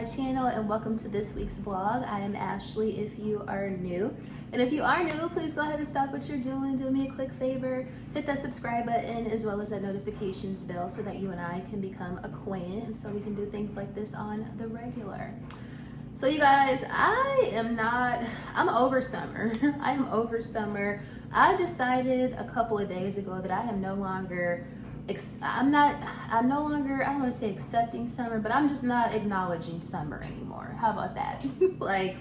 channel and welcome to this week's vlog. I am Ashley if you are new. And if you are new, please go ahead and stop what you're doing. Do me a quick favor, hit that subscribe button as well as that notifications bell so that you and I can become a queen and so we can do things like this on the regular. So you guys, I'm over summer. I am over summer. I decided a couple of days ago that I am no longer I don't want to say accepting summer, but I'm just not acknowledging summer anymore. How about that? Like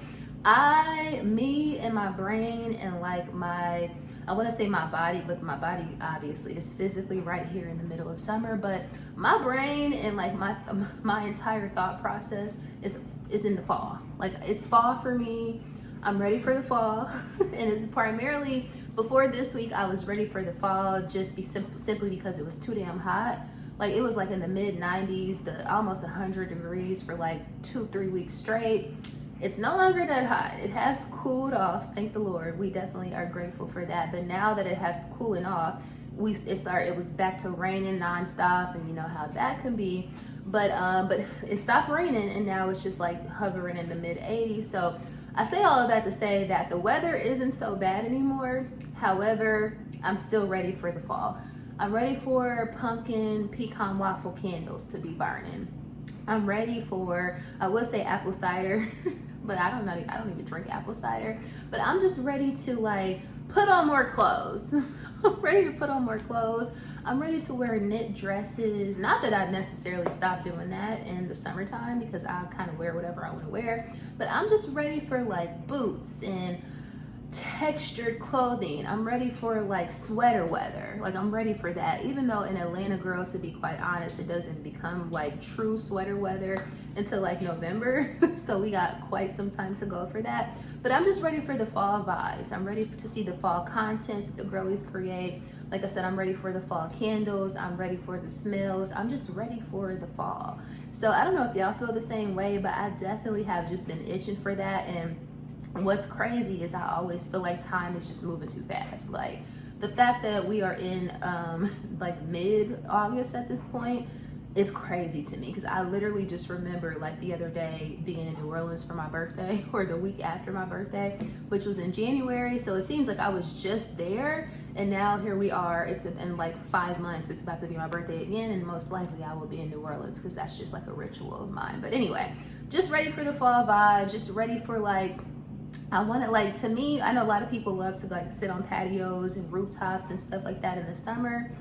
me and my brain and like I want to say my body, but my body obviously is physically right here in the middle of summer, but my brain and like my entire thought process is in the fall. Like it's fall for me. I'm ready for the fall. And it's primarily, before this week, I was ready for the fall just simply because it was too damn hot. Like it was like in the mid 90s, almost 100 degrees for like 2-3 weeks straight. It's no longer that hot. It has cooled off, thank the Lord. We definitely are grateful for that. But now that it has cooling off, it was back to raining nonstop, and you know how that can be. But it stopped raining, and now it's just like hovering in the mid 80s. So I say all of that to say that the weather isn't so bad anymore. However, I'm still ready for the fall. I'm ready for pumpkin pecan waffle candles to be burning. I'm ready for, I would say apple cider, but I don't even drink apple cider. But I'm just ready to like put on more clothes. I'm ready to put on more clothes. I'm ready to wear knit dresses. Not that I necessarily stopped doing that in the summertime because I kind of wear whatever I want to wear, but I'm just ready for like boots and textured clothing. I'm ready for like sweater weather. Like I'm ready for that. Even though in Atlanta, girl, to be quite honest, it doesn't become like true sweater weather until like November. So we got quite some time to go for that. But I'm just ready for the fall vibes. I'm ready to see the fall content that the girlies create. Like I said, I'm ready for the fall candles. I'm ready for the smells. I'm just ready for the fall. So I don't know if y'all feel the same way, but I definitely have just been itching for that. And what's crazy is I always feel like time is just moving too fast. Like the fact that we are in like mid-August at this point is crazy to me, because I literally just remember like the other day being in New Orleans for my birthday, or the week after my birthday, which was in January. So it seems like I was just there, and now here we are. It's in like 5 months. It's about to be my birthday again, and most likely I will be in New Orleans because that's just like a ritual of mine. But anyway, just ready for the fall vibe. Just ready for like, I want it, like, to me, I know a lot of people love to like sit on patios and rooftops and stuff like that in the summer.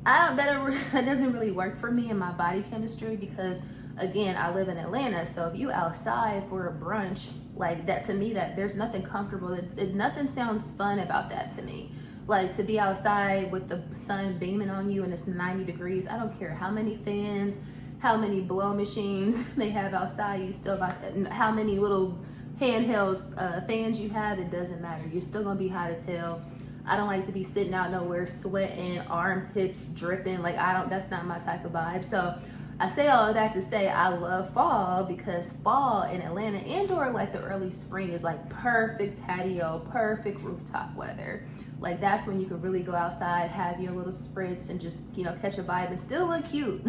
That doesn't really work for me and my body chemistry, because again, I live in Atlanta. So if you outside for a brunch like that, to me, that there's nothing comfortable. Nothing sounds fun about that to me. Like to be outside with the sun beaming on you and it's 90 degrees. I don't care how many fans, how many blow machines they have outside. You still got that, how many little handheld fans you have. It doesn't matter. You're still gonna be hot as hell. I don't like to be sitting out nowhere sweating, armpits dripping. Like that's not my type of vibe. So I say all of that to say I love fall, because fall in Atlanta and/or like the early spring is like perfect patio, perfect rooftop weather. Like that's when you can really go outside, have your little spritz, and just, you know, catch a vibe and still look cute.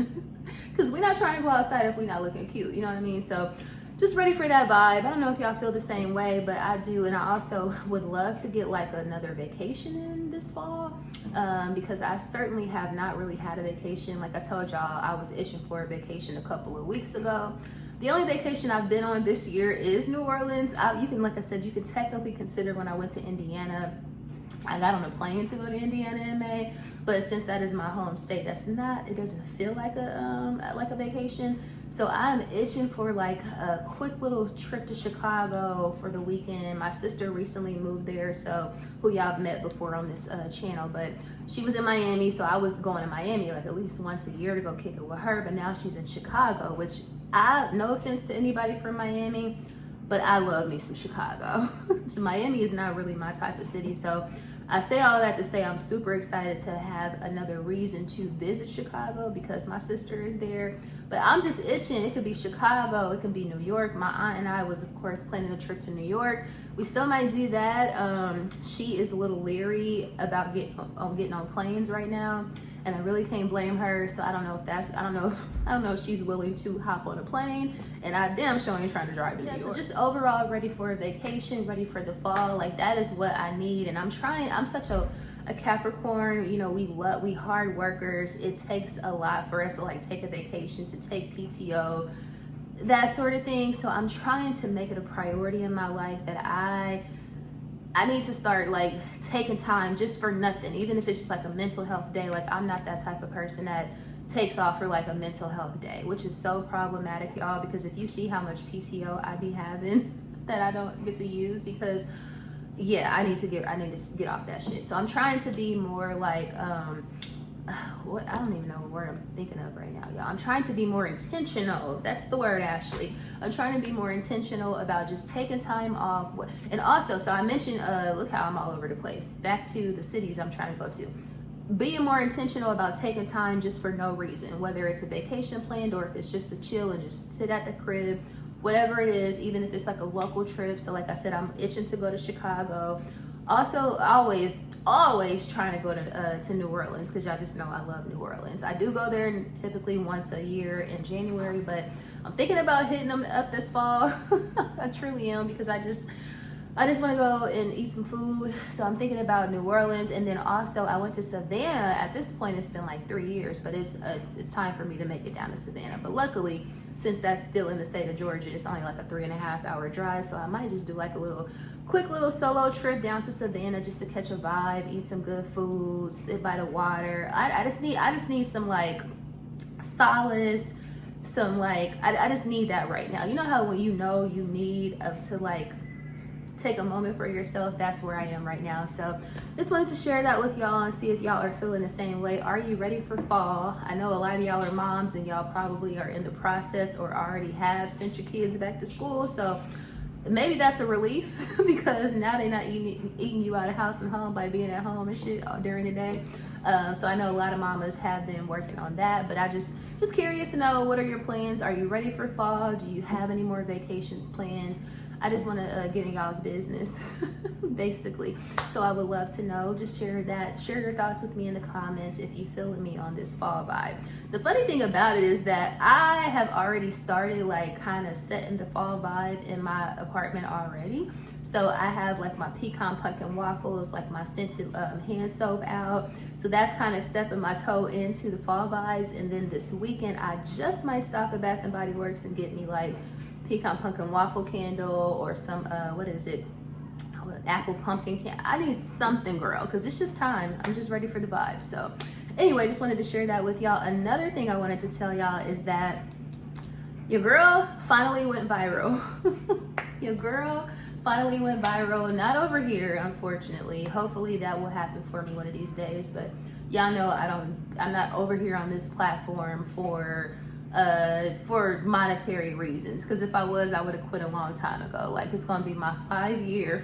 Because we're not trying to go outside if we're not looking cute, you know what I mean? So just ready for that vibe. I don't know if y'all feel the same way, but I do. And I also would love to get like another vacation in this fall, because I certainly have not really had a vacation. Like I told y'all, I was itching for a vacation a couple of weeks ago. The only vacation I've been on this year is New Orleans. Like I said, you can technically consider when I went to Indiana. I got on a plane to go to Indiana in May, but since that is my home state, it doesn't feel like a vacation. So I'm itching for like a quick little trip to Chicago for the weekend. My sister recently moved there, so who y'all have met before on this channel, but she was in Miami, so I was going to Miami like at least once a year to go kick it with her, but now she's in Chicago, which no offense to anybody from Miami, but I love me some Chicago. Miami is not really my type of city, so I say all that to say I'm super excited to have another reason to visit Chicago because my sister is there. But I'm just itching. It could be Chicago, it could be New York. My aunt and I was, of course, planning a trip to New York. We still might do that. She is a little leery about getting on planes right now. and I really can't blame her. So I don't know if she's willing to hop on a plane, and I damn sure ain't trying to drive to New York. So just overall ready for a vacation, ready for the fall. Like, that is what I need. And I'm such a Capricorn, you know, we hard workers. It takes a lot for us to like take a vacation, to take PTO, that sort of thing. So I'm trying to make it a priority in my life that I need to start like taking time just for nothing, even if it's just like a mental health day. Like, I'm not that type of person that takes off for like a mental health day, which is so problematic, y'all, because if you see how much PTO I be having that I don't get to use, because yeah, I need to get off that shit. So I'm trying to be more like what, I don't even know what word I'm thinking of right now, y'all. I'm trying to be more intentional. That's the word, Ashley. I'm trying to be more intentional about just taking time off. And also, so I mentioned, look how I'm all over the place. Back to the cities I'm trying to go to. Being more intentional about taking time just for no reason, whether it's a vacation planned or if it's just to chill and just sit at the crib, whatever it is, even if it's like a local trip. So like I said, I'm itching to go to Chicago. Also, always trying to go to New Orleans, because y'all just know I love New Orleans. I do go there typically once a year in January, but I'm thinking about hitting them up this fall. I truly am, because I just want to go and eat some food. So I'm thinking about New Orleans. And then also I went to Savannah. At this point, it's been like 3 years, but it's time for me to make it down to Savannah. But luckily, since that's still in the state of Georgia, it's only like a 3.5 hour drive. So I might just do like a quick little solo trip down to Savannah just to catch a vibe, eat some good food, sit by the water. I just need some like solace, some like, I just need that right now. You know how when you know you need to like take a moment for yourself? That's where I am right now. So just wanted to share that with y'all and see if y'all are feeling the same way. Are you ready for fall? I know a lot of y'all are moms, and y'all probably are in the process or already have sent your kids back to school. So maybe that's a relief because now they're not eating you out of house and home by being at home and shit during the day. So I know a lot of mamas have been working on that, but I just curious to know, what are your plans? Are you ready for fall? Do you have any more vacations planned? I just want to get in y'all's business, basically. So I would love to know. Just share your thoughts with me in the comments if you feeling me on this fall vibe. The funny thing about it is that I have already started like kind of setting the fall vibe in my apartment already. So I have like my pecan pumpkin waffles, like my scented hand soap out. So that's kind of stepping my toe into the fall vibes. And then this weekend, I just might stop at Bath and Body Works and get me like pecan pumpkin waffle candle or some apple pumpkin candle. I need something, girl, because it's just time. I'm just ready for the vibe. So anyway, just wanted to share that with y'all. Another thing I wanted to tell y'all is that your girl finally went viral. Your girl finally went viral. Not over here, unfortunately. Hopefully that will happen for me one of these days, but y'all know I'm not over here on this platform for monetary reasons, because if I was, I would have quit a long time ago. Like, it's gonna be my 5 year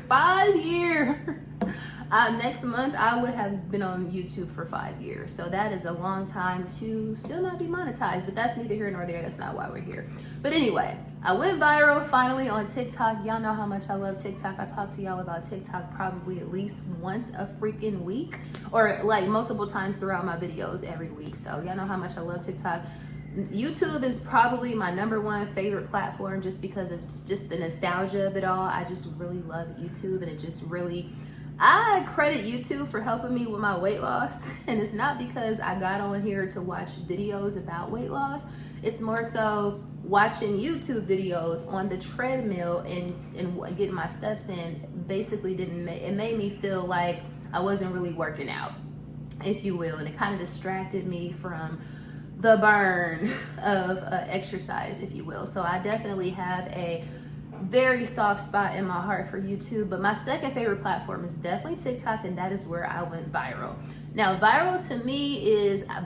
next month I would have been on YouTube for 5 years, so that is a long time to still not be monetized, but that's neither here nor there. That's not why we're here. But anyway, I went viral finally on TikTok. Y'all know how much I love TikTok. I talk to y'all about TikTok probably at least once a freaking week, or like multiple times throughout my videos every week. So y'all know how much I love TikTok. YouTube is probably my #1 favorite platform, just because of just the nostalgia of it all. I just really love YouTube, and it just really, I credit YouTube for helping me with my weight loss. And it's not because I got on here to watch videos about weight loss. It's more so watching YouTube videos on the treadmill and getting my steps in basically it made me feel like I wasn't really working out, if you will. And it kind of distracted me from the burn of exercise, if you will. So I definitely have a very soft spot in my heart for YouTube, but my second favorite platform is definitely TikTok, and that is where I went viral. Now, viral to me is, I've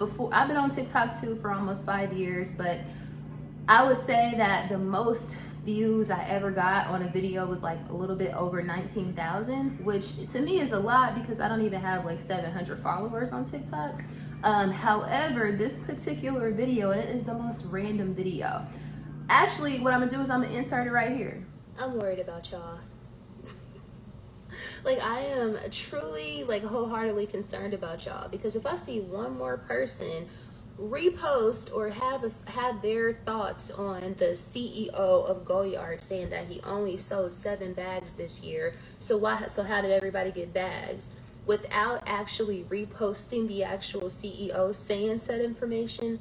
been on TikTok too for almost 5 years, but I would say that the most views I ever got on a video was like a little bit over 19,000, which to me is a lot because I don't even have like 700 followers on TikTok. However, this particular video, it is the most random video. Actually, what I'm gonna do is I'm gonna insert it right here. I'm worried about y'all. Like, I am truly, like, wholeheartedly concerned about y'all, because if I see one more person repost or have their thoughts on the CEO of Goyard saying that he only sold 7 bags this year, so how did everybody get bags, without actually reposting the actual CEO saying said information.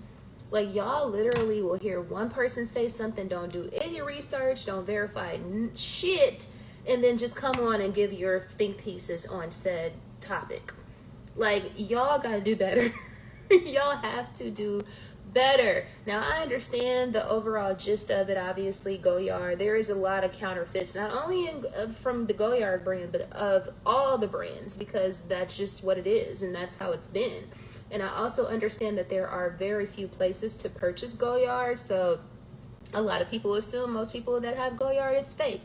Like, y'all literally will hear one person say something, don't do any research, don't verify shit, and then just come on and give your think pieces on said topic. Like, y'all gotta do better. Y'all have to do better. Now, I understand the overall gist of it. Obviously, Goyard, there is a lot of counterfeits, not only from the Goyard brand, but of all the brands, because that's just what it is, and that's how it's been. And I also understand that there are very few places to purchase Goyard, so a lot of people assume most people that have Goyard, it's fake.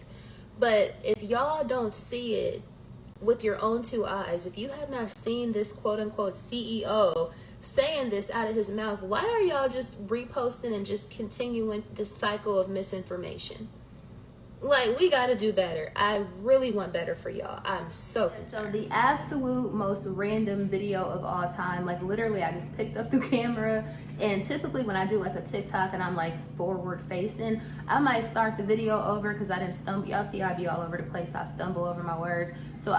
But if y'all don't see it with your own 2 eyes, if you have not seen this quote-unquote CEO saying this out of his mouth, why are y'all just reposting and just continuing this cycle of misinformation? Like, we got to do better. I really want better for y'all. I'm so concerned. So the absolute most random video of all time, like, literally I just picked up the camera, and typically when I do like a TikTok and I'm like forward facing, I might start the video over because I didn't stumble. Y'all see I be all over the place. I stumble over my words. So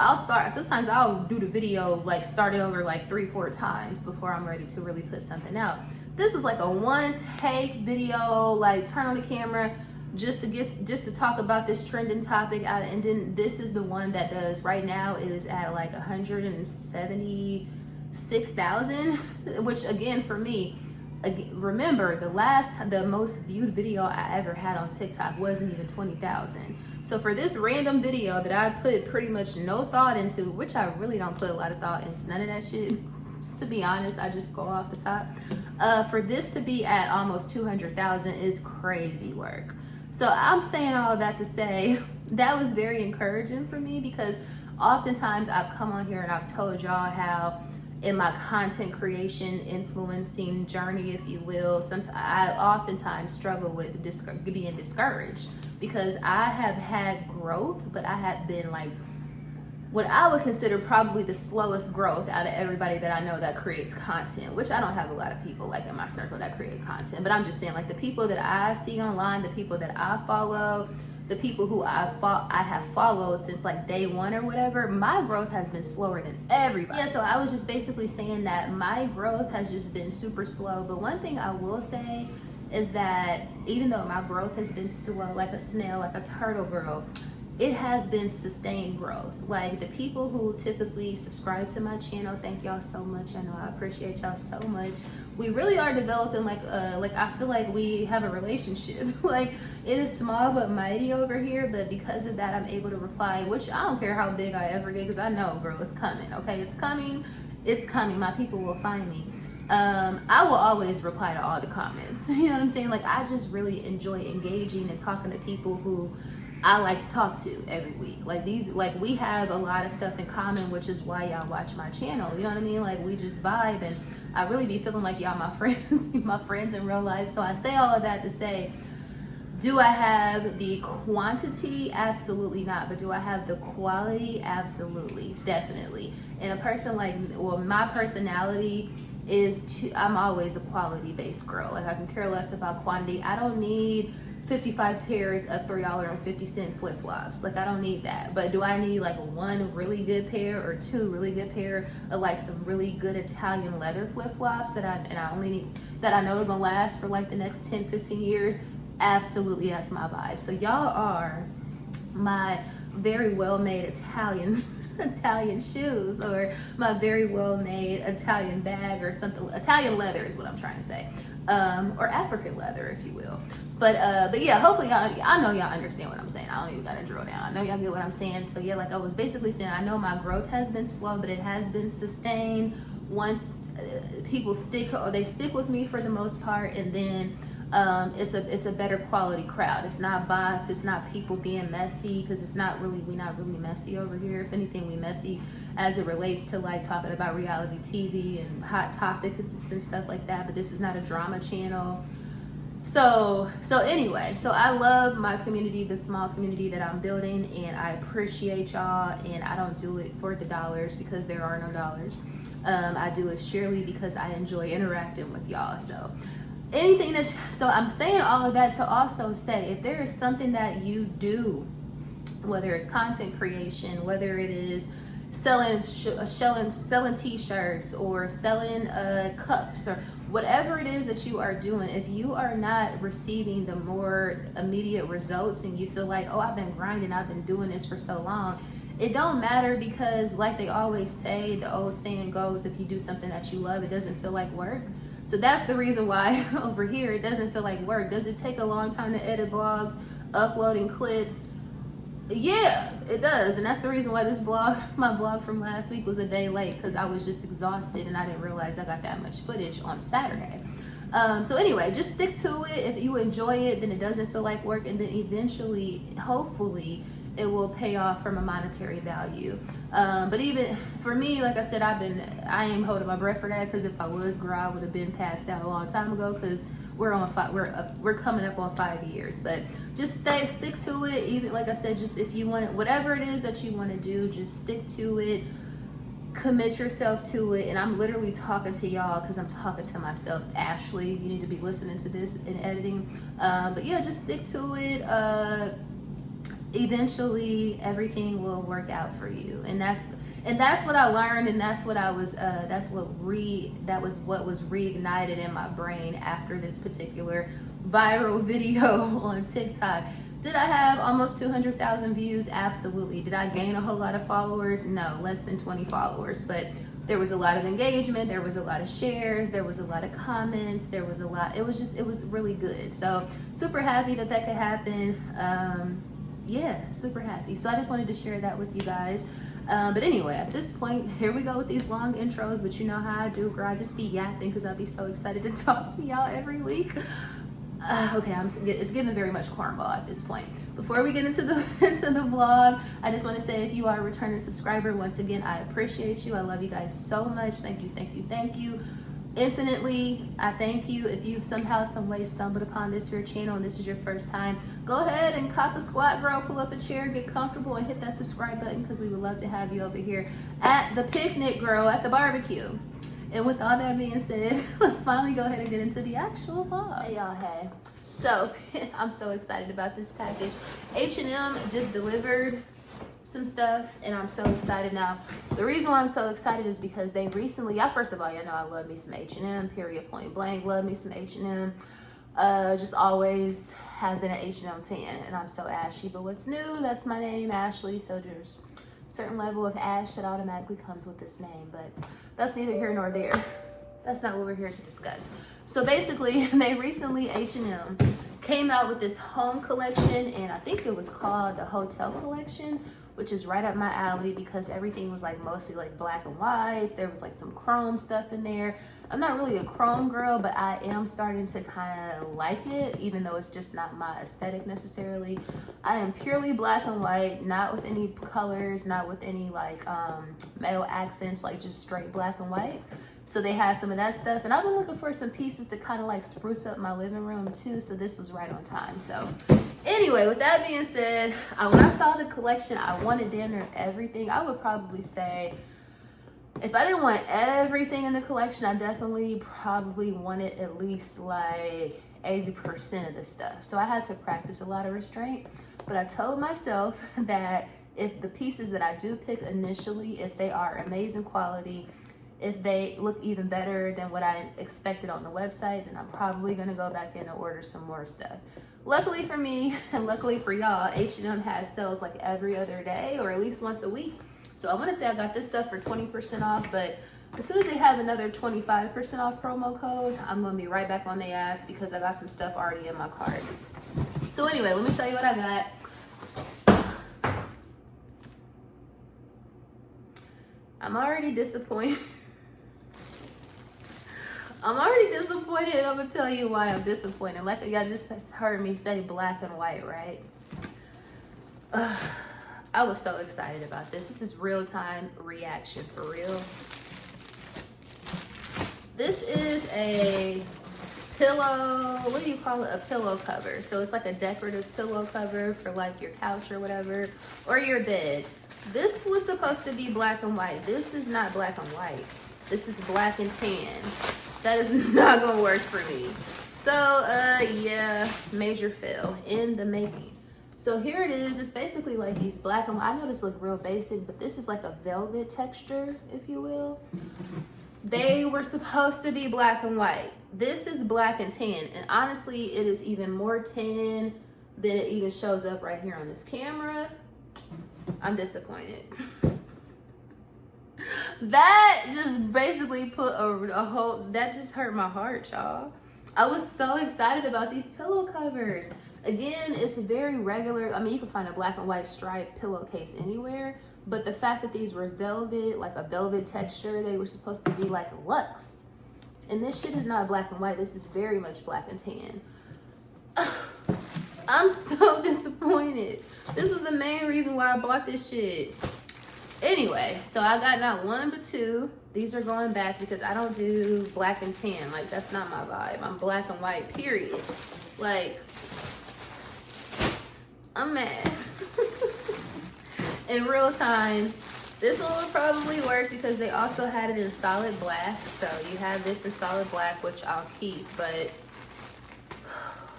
sometimes I'll do the video, like, start it over like 3-4 times before I'm ready to really put something out. This is like a one take video, like, turn on the camera, just to talk about this trending topic out, and then this is the one that does right now is at like 176,000, which again for me, remember the most viewed video I ever had on TikTok wasn't even 20,000. So for this random video that I put pretty much no thought into, which I really don't put a lot of thought into none of that shit, to be honest, I just go off the top, for this to be at almost 200,000 is crazy work. So I'm saying all of that to say that was very encouraging for me, because oftentimes I've come on here and I've told y'all how in my content creation influencing journey, if you will, I oftentimes struggle with being discouraged, because I have had growth, but I have been like what I would consider probably the slowest growth out of everybody that I know that creates content, which I don't have a lot of people like in my circle that create content, but I'm just saying, like, the people that I see online, the people that I follow, the people who I have followed since like day one or whatever, my growth has been slower than everybody. Yeah, so I was just basically saying that my growth has just been super slow. But one thing I will say is that even though my growth has been slow, like a snail, like a turtle girl, it has been sustained growth. Like, the people who typically subscribe to my channel, thank y'all so much. I know I appreciate y'all so much. We really are developing like I feel like we have a relationship. Like, it is small but mighty over here, but because of that I'm able to reply, which I don't care how big I ever get, because I know, girl, it's coming. Okay, it's coming. My people will find me. I will always reply to all the comments. You know what I'm saying? Like, I just really enjoy engaging and talking to people who I like to talk to every week. Like, we have a lot of stuff in common, which is why y'all watch my channel. You know what I mean? Like, we just vibe, and I really be feeling like y'all my friends, my friends in real life. So I say all of that to say, do I have the quantity? Absolutely not. But do I have the quality? Absolutely, definitely. And a person like, well, my personality is I'm always a quality-based girl. Like, I can care less about quantity. I don't need 55 pairs of $3.50 flip-flops. Like, I don't need that. But do I need like one really good pair or two really good pair of like some really good Italian leather flip-flops that I only need, that I know are gonna last for like the next 10-15 years? Absolutely, that's my vibe. So y'all are my very well-made Italian shoes, or my very well-made Italian bag, or something. Italian leather is what I'm trying to say, or African leather, if you will. But yeah, hopefully I know y'all understand what I'm saying. I don't even gotta drill down. I know y'all get what I'm saying. So yeah, like I was basically saying, I know my growth has been slow, but it has been sustained. Once people stick with me for the most part, and then it's a better quality crowd. It's not bots. It's not people being messy, because we're not really messy over here. If anything, we messy as it relates to like talking about reality TV and hot topics and stuff like that. But this is not a drama channel. So anyway, so I love my community, the small community that I'm building, and I appreciate y'all, and I don't do it for the dollars because there are no dollars. I do it surely because I enjoy interacting with y'all. So so I'm saying all of that to also say, if there is something that you do, whether it's content creation, whether it is selling t-shirts or selling cups, or whatever it is that you are doing, if you are not receiving the more immediate results and you feel like, oh, I've been grinding, I've been doing this for so long, it don't matter, because like they always say, the old saying goes, if you do something that you love, it doesn't feel like work. So that's the reason why over here it doesn't feel like work. Does it take a long time to edit blogs, uploading clips? Yeah, it does. And that's the reason why my blog from last week was a day late, because I was just exhausted and I didn't realize I got that much footage on Saturday. So anyway, just stick to it. If you enjoy it, then it doesn't feel like work, and then eventually, hopefully, it will pay off from a monetary value. But even for me, like I said, I ain't holding my breath for that, because if I was, girl, I would have been passed out a long time ago, because we're coming up on 5 years. But just stick to it. Even like I said, just if you want it, whatever it is that you want to do, just stick to it. Commit yourself to it. And I'm literally talking to y'all because I'm talking to myself. Ashley, you need to be listening to this in editing. But yeah, just stick to it. Eventually everything will work out for you, and that's what I learned, and that's what was reignited in my brain after this particular viral video on TikTok. Did I have almost 200,000 views? Absolutely. Did I gain a whole lot of followers? No, less than 20 followers, but there was a lot of engagement, there was a lot of shares, there was a lot of comments, it was really good. So super happy that could happen. Yeah, super happy. So I just wanted to share that with you guys. But anyway, at this point, here we go with these long intros, but you know how I do, girl. I just be yapping because I'll be so excited to talk to y'all every week. Okay, it's getting very much cornball at this point. Before we get into the vlog, I just want to say, if you are a returning subscriber, once again, I appreciate you. I love you guys so much. Thank you. Infinitely, I thank you. If you somehow, some way stumbled upon your channel and this is your first time, go ahead and cop a squat, girl. Pull up a chair, get comfortable, and hit that subscribe button, because we would love to have you over here at the picnic, girl, at the barbecue. And with all that being said, let's finally go ahead and get into the actual vlog. Hey, y'all, hey. So, I'm so excited about this package. H&M just delivered some stuff, and I'm so excited. Now, the reason why I'm so excited is because they recently, first of all, you know I love me some H&M, period, point blank, love me some H&M. Just always have been an H&M fan, and I'm so Ashy. But what's new, that's my name, Ashley, so there's a certain level of Ash that automatically comes with this name, but that's neither here nor there. That's not what we're here to discuss. So basically, they recently, H&M, came out with this home collection, and I think it was called the Hotel Collection, which is right up my alley because everything was like mostly like black and white. There was like some chrome stuff in there. I'm not really a chrome girl, but I am starting to kind of like it, even though it's just not my aesthetic necessarily. I am purely black and white, not with any colors, not with any like metal accents, like just straight black and white. So they had some of that stuff, and I've been looking for some pieces to kind of like spruce up my living room too, so this was right on time. So anyway, with that being said, when I saw the collection, I wanted damn near everything. I would probably say, if I didn't want everything in the collection, I definitely probably wanted at least like 80% of the stuff. So I had to practice a lot of restraint, but I told myself that if the pieces that I do pick initially, if they are amazing quality, if they look even better than what I expected on the website, then I'm probably gonna go back in and order some more stuff. Luckily for me, and luckily for y'all, H&M has sales like every other day or at least once a week. So I wanna say I got this stuff for 20% off, but as soon as they have another 25% off promo code, I'm gonna be right back on their ass because I got some stuff already in my cart. So anyway, let me show you what I got. I'm already disappointed. I'm gonna tell you why I'm disappointed. Like y'all just heard me say black and white, right? I was so excited about this. This is real-time reaction for real. This is a pillow, what do you call it? A pillow cover. So it's like a decorative pillow cover for like your couch or whatever, or your bed. This was supposed to be black and white. This is not black and white. This is black and tan. That is not gonna work for me. So yeah, major fail in the making. So here it is. It's basically like these black and white. I know this looks real basic, but this is like a velvet texture, if you will. They were supposed to be black and white. This is black and tan, and honestly, it is even more tan than it even shows up right here on this camera. I'm disappointed. That just basically put a whole, that just hurt my heart, y'all. I was so excited about these pillow covers. Again, it's very regular. I mean, you can find a black and white striped pillowcase anywhere, but the fact that these were velvet, like a velvet texture, they were supposed to be like luxe. And this shit is not black and white. This is very much black and tan. I'm so disappointed. This is the main reason why I bought this shit. Anyway, so I got not one but two. These are going back because I don't do black and tan. Like, that's not my vibe. I'm black and white, period. Like, I'm mad. In real time, this one would probably work because they also had it in solid black. So you have this in solid black, which I'll keep, but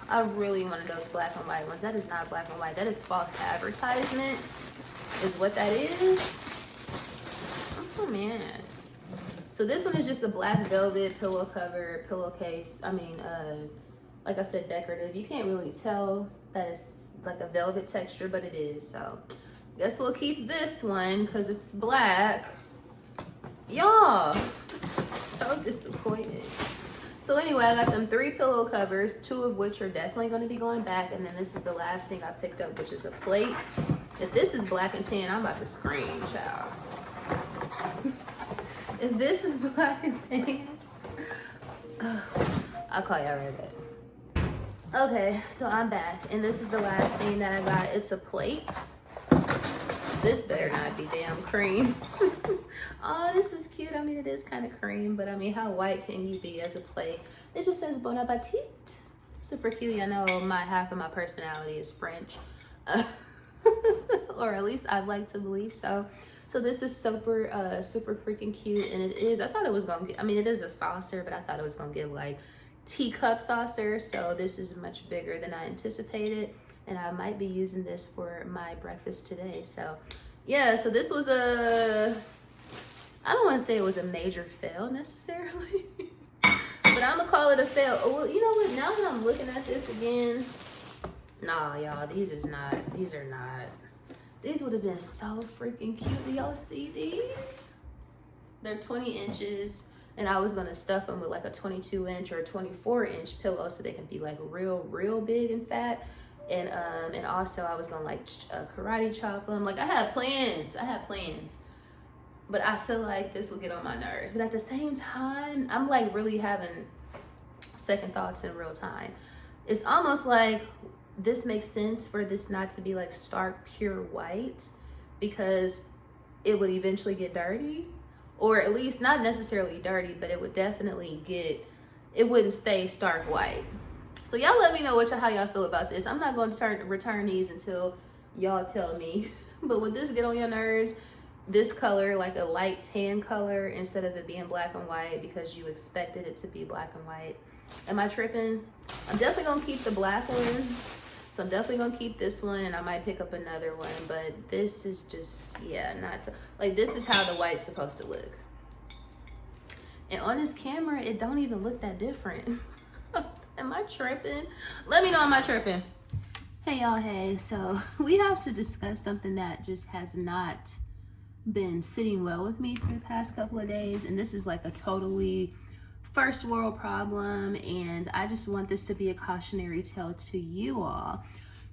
I really wanted those black and white ones. That is not black and white. That is false advertisement, is what that is. I'm so mad. So this one is just a black velvet pillow cover, pillowcase. I mean, like I said, decorative. You can't really tell that it's like a velvet texture, but it is. So guess we'll keep this one because it's black. Y'all, so disappointed. So anyway, I got them 3 pillow covers, 2 of which are definitely going to be going back. And then this is the last thing I picked up, which is a plate. If this is black and tan, I'm about to scream, child. If this is black and tan, I'll call y'all right back. Okay, so I'm back. And this is the last thing that I got. It's a plate. This better not be damn cream. Oh, this is cute. I mean, it is kind of cream, but I mean, how white can you be as a plate? It just says Bon Appetit. Super cute. I know half of my personality is French. Or at least I'd like to believe so. So this is super, super freaking cute. And it is, I thought it was going to get, I mean, it is a saucer, but I thought it was going to get like teacup saucer. So this is much bigger than I anticipated. And I might be using this for my breakfast today. So yeah, so this was I don't want to say it was a major fail necessarily, but I'm gonna call it a fail. Well, you know what, now that I'm looking at this again, nah, y'all, these are not. These would have been so freaking cute. Do y'all see these? They're 20 inches. And I was gonna stuff them with like a 22-inch or a 24-inch pillow so they can be like real big and fat. And also I was gonna like karate chop them. Like I had plans, but I feel like this will get on my nerves. But at the same time, I'm like really having second thoughts in real time. It's almost like this makes sense for this not to be like stark pure white because it would eventually get dirty, or at least not necessarily dirty, but it would definitely it wouldn't stay stark white. So y'all let me know how y'all feel about this. I'm not going to return these until y'all tell me. But would this get on your nerves? This color, like a light tan color, instead of it being black and white because you expected it to be black and white. Am I tripping? I'm definitely going to keep the black one. So I'm definitely going to keep this one, and I might pick up another one. But this is just, yeah, not so. Like, this is how the white's supposed to look. And on this camera, it don't even look that different. Am I tripping? Let me know, am I tripping? Hey y'all, hey. So we have to discuss something that just has not been sitting well with me for the past couple of days. And this is like a totally first world problem. And I just want this to be a cautionary tale to you all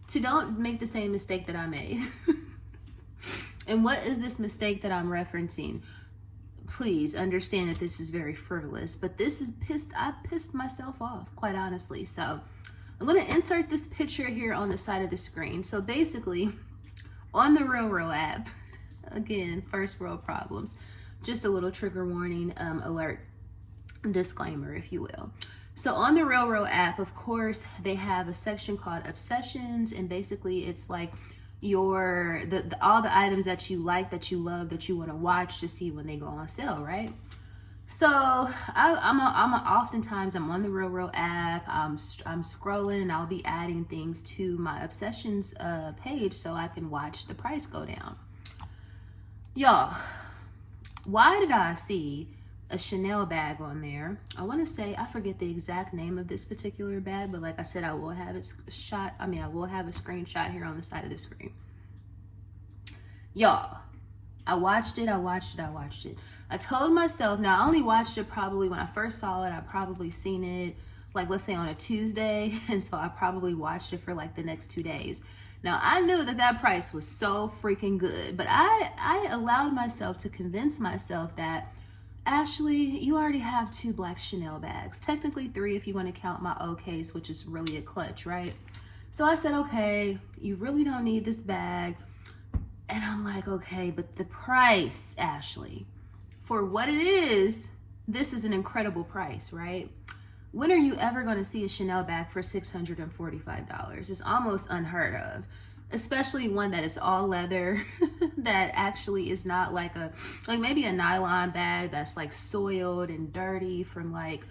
to don't make the same mistake that I made. And what is this mistake that I'm referencing? Please understand that this is very frivolous, but this is I pissed myself off, quite honestly. So I'm going to insert this picture here on the side of the screen. So basically, on the Real app, again, first world problems, just a little trigger warning, alert, disclaimer, if you will. So on the Real app, of course, they have a section called Obsessions, and basically it's like your all the items that you like, that you love, that you want to watch to see when they go on sale, right? So oftentimes I'm on the Real app. I'm scrolling, and I'll be adding things to my Obsessions page so I can watch the price go down. Y'all, why did I see a Chanel bag on there? I want to say, I forget the exact name of this particular bag, but like I said, I will have it shot. I will have a screenshot here on the side of the screen. Y'all, I watched it. I told myself, now I only watched it probably when I first saw it. I probably seen it, like, let's say on a Tuesday. And so I probably watched it for like the next 2 days. Now I knew that price was so freaking good, but I allowed myself to convince myself that, Ashley, you already have 2 black Chanel bags. Technically 3 if you want to count my O case, which is really a clutch, right? So I said, okay, you really don't need this bag. And I'm like, okay, but the price, Ashley, for what it is, this is an incredible price, right? When are you ever going to see a Chanel bag for $645? It's almost unheard of, especially one that is all leather, that actually is not like maybe a nylon bag that's like soiled and dirty from like,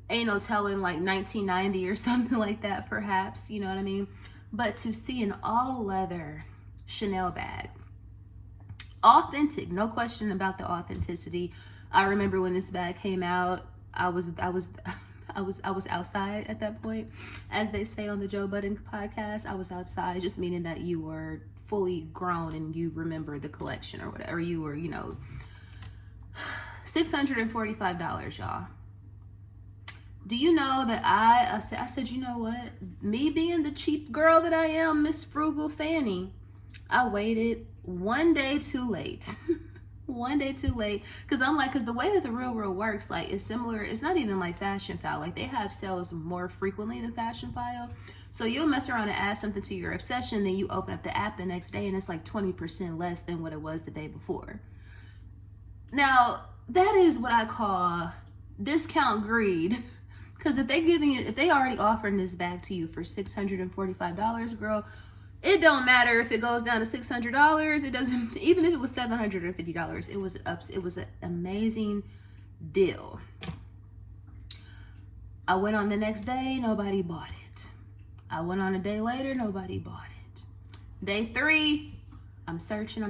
ain't no telling, like 1990 or something like that, perhaps, you know what I mean? But to see an all leather Chanel bag, authentic, no question about the authenticity. I remember when this bag came out, I was outside at that point, as they say on the Joe Budden podcast. I was outside, just meaning that you were fully grown and you remember the collection or whatever. You were, you know, $645, y'all. Do you know that I said, you know what? Me being the cheap girl that I am, Miss Frugal Fanny, I waited one day too late. One day too late, because the way that the Real works, like, is similar. It's not even like Fashion File. Like, they have sales more frequently than Fashion File. So you'll mess around and add something to your obsession, then you open up the app the next day and it's like 20% less than what it was the day before. Now, that is what I call discount greed. Because if they already offering this bag to you for $645, girl, it don't matter if it goes down to $600. It doesn't, even if it was $750, it was an amazing deal. I went on the next day, nobody bought it. I went on a day later, nobody bought it. Day 3, I'm searching.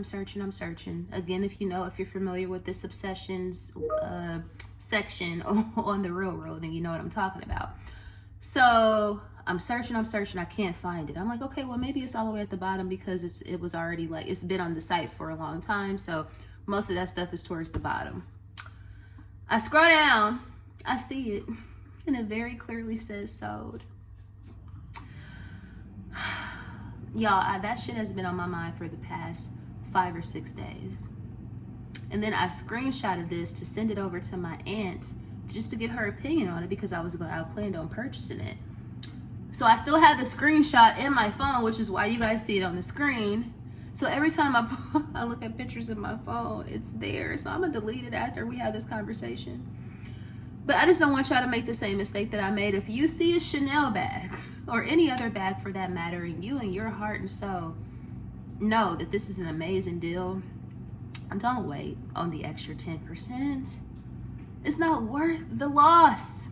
Again, if you're familiar with this Obsessions section on the Real, then you know what I'm talking about. So I'm searching, I can't find it. I'm like, okay, well, maybe it's all the way at the bottom because it was already, like, it's been on the site for a long time, so most of that stuff is towards the bottom. I scroll down, I see it, and it very clearly says sold. Y'all, that shit has been on my mind for the past 5 or 6 days. And then I screenshotted this to send it over to my aunt just to get her opinion on it, because I planned on purchasing it. So I still have the screenshot in my phone, which is why you guys see it on the screen. So every time I look at pictures of my phone, it's there. So I'm gonna delete it after we have this conversation. But I just don't want y'all to make the same mistake that I made. If you see a Chanel bag, or any other bag for that matter, and you in your heart and soul know that this is an amazing deal, don't wait on the extra 10%. It's not worth the loss.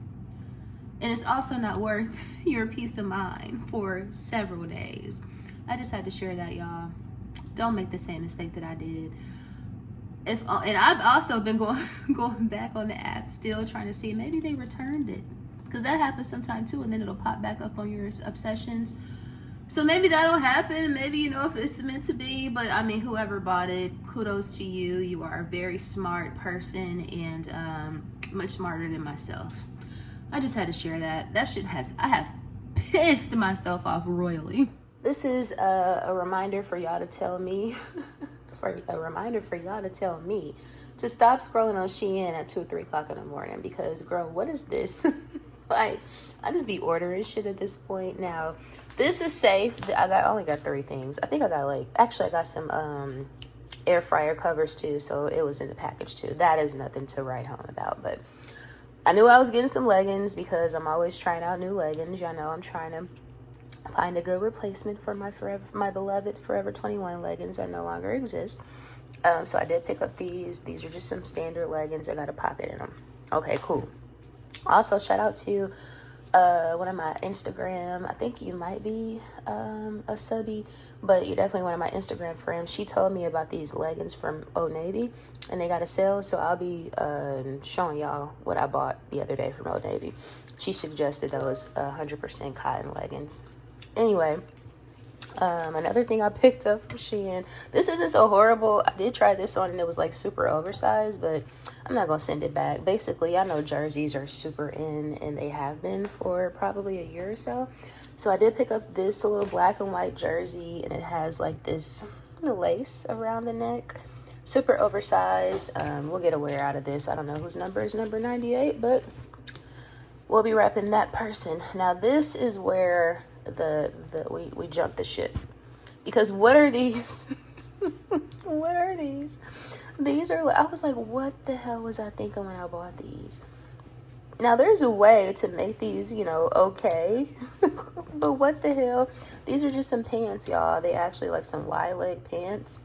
And it's also not worth your peace of mind for several days. I just had to share that, y'all. Don't make the same mistake that I did. And I've also been going back on the app, still trying to see, maybe they returned it. Because that happens sometime too, and then it'll pop back up on your Obsessions. So maybe that'll happen. Maybe, if it's meant to be. But I mean, whoever bought it, kudos to you. You are a very smart person, and much smarter than myself. I just had to share that. I have pissed myself off royally. This is a reminder for y'all to tell me, to stop scrolling on Shein at 2 or 3 o'clock in the morning, because, girl, what is this? Like, I just be ordering shit at this point. Now, this is safe. I only got 3 things. I think I got some air fryer covers too, so it was in the package too. That is nothing to write home about, but I knew I was getting some leggings because I'm always trying out new leggings. Y'all know I'm trying to find a good replacement for my beloved Forever 21 leggings that no longer exist. So I did pick up these. These are just some standard leggings. I got a pocket in them. Okay, cool. Also, shout out to one of my Instagram, I think you might be a subby, but you're definitely one of my Instagram friends. She told me about these leggings from Old Navy, and they got a sale, so I'll be showing y'all what I bought the other day from Old Navy. She suggested those 100% cotton leggings. Anyway, another thing I picked up from Shein. This isn't so horrible. I did try this on and it was like super oversized, but I'm not gonna send it back. Basically, I know jerseys are super in and they have been for probably a year or so. So I did pick up this little black and white jersey, and it has like this lace around the neck. Super oversized. We'll get a wear out of this. I don't know whose number is number 98, but we'll be repping that person. Now this is where we jump the ship, because what are these? What are these? These are, I was like, what the hell was I thinking when I bought these? Now there's a way to make these, you know, okay. But what the hell? These are just some pants, y'all. They actually like some wide leg pants.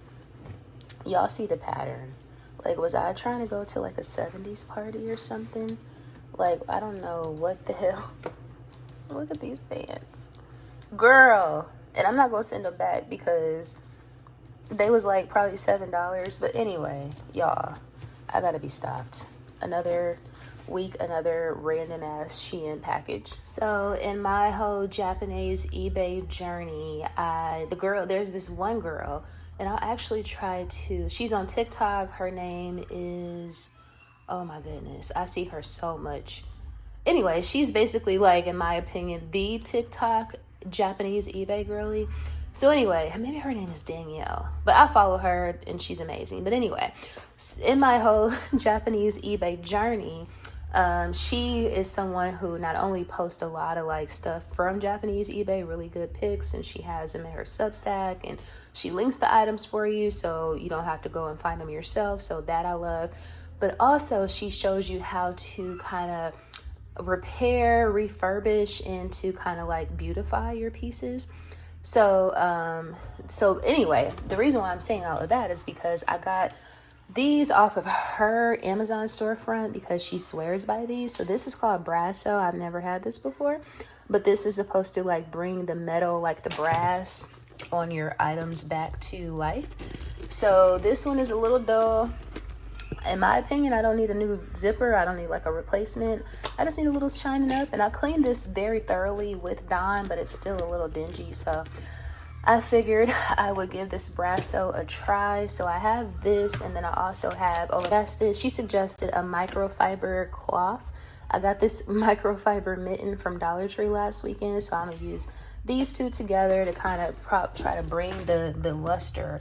Y'all see the pattern. Like, was I trying to go to like a 70s party or something? Like, I don't know what the hell. Look at these pants, girl. And I'm not gonna send them back because they was like probably $7. But anyway, y'all, I gotta be stopped. Another week, another random ass Shein package. So in my whole Japanese eBay journey, there's this one girl, and I'll actually try to, she's on TikTok. Her name is, oh my goodness, I see her so much. Anyway, she's basically like, in my opinion, the TikTok Japanese eBay girly. So anyway, maybe her name is Danielle, but I follow her and she's amazing. But anyway, in my whole Japanese eBay journey, she is someone who not only posts a lot of like stuff from Japanese eBay, really good pics, and she has them in her Substack, and she links the items for you so you don't have to go and find them yourself. So that I love. But also she shows you how to kind of repair, refurbish, and to kind of like beautify your pieces. So anyway, the reason why I'm saying all of that is because I got these off of her Amazon storefront because she swears by these. So this is called Brasso. I've never had this before, but this is supposed to like bring the metal, like the brass on your items back to life. So this one is a little dull. In my opinion, I don't need a new zipper. I don't need like a replacement. I just need a little shining up. And I cleaned this very thoroughly with Dawn, but it's still a little dingy. So I figured I would give this Brasso a try. So I have this, and then I also have, she suggested a microfiber cloth. I got this microfiber mitten from Dollar Tree last weekend. So I'm going to use these two together to kind of try to bring the luster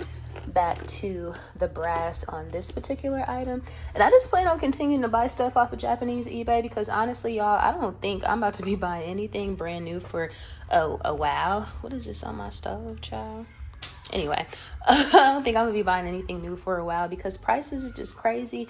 back to the brass on this particular item. And I just plan on continuing to buy stuff off of Japanese eBay because honestly, y'all, I don't think I'm about to be buying anything brand new for a while. What is this on my stove, child? Anyway, I don't think I'm gonna be buying anything new for a while because prices are just crazy.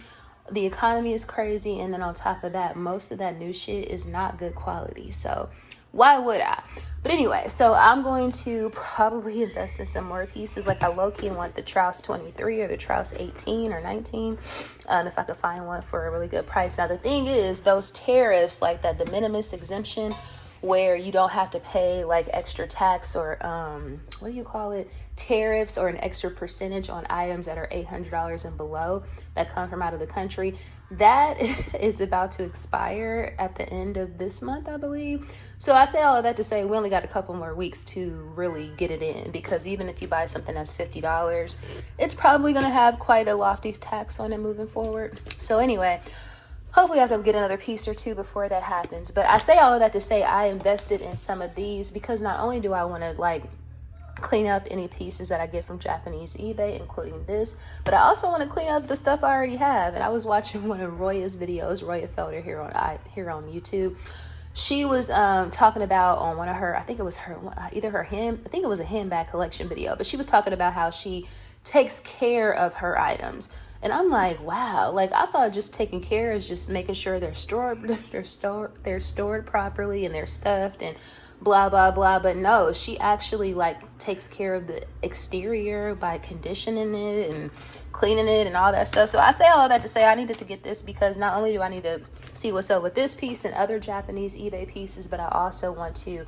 The economy is crazy, and then on top of that, most of that new shit is not good quality. So why would I? But anyway, so I'm going to probably invest in some more pieces. Like I low-key want the Trouse 23 or the Trouse 18 or 19 if I could find one for a really good price. Now the thing is, those tariffs, like that de minimis exemption where you don't have to pay like extra tax or what do you call it, tariffs or an extra percentage on items that are $800 and below that come from out of the country, that is about to expire at the end of this month, I believe. So I say all of that to say we only got a couple more weeks to really get it in, because even if you buy something that's $50, it's probably going to have quite a lofty tax on it moving forward. So anyway, hopefully I can get another piece or two before that happens. But I say all of that to say I invested in some of these because not only do I want to like clean up any pieces that I get from Japanese eBay, including this, but I also want to clean up the stuff I already have. And I was watching one of Roya's videos, Roya Felder here on YouTube. She was talking about on one of her, I think it was her, either her hand, I think it was a handbag collection video, but she was talking about how she takes care of her items. And I'm like, wow, like I thought just taking care is just making sure they're stored properly and they're stuffed and blah blah blah. But no, she actually like takes care of the exterior by conditioning it and cleaning it and all that stuff. So I say all that to say I needed to get this because not only do I need to see what's up with this piece and other Japanese eBay pieces, but I also want to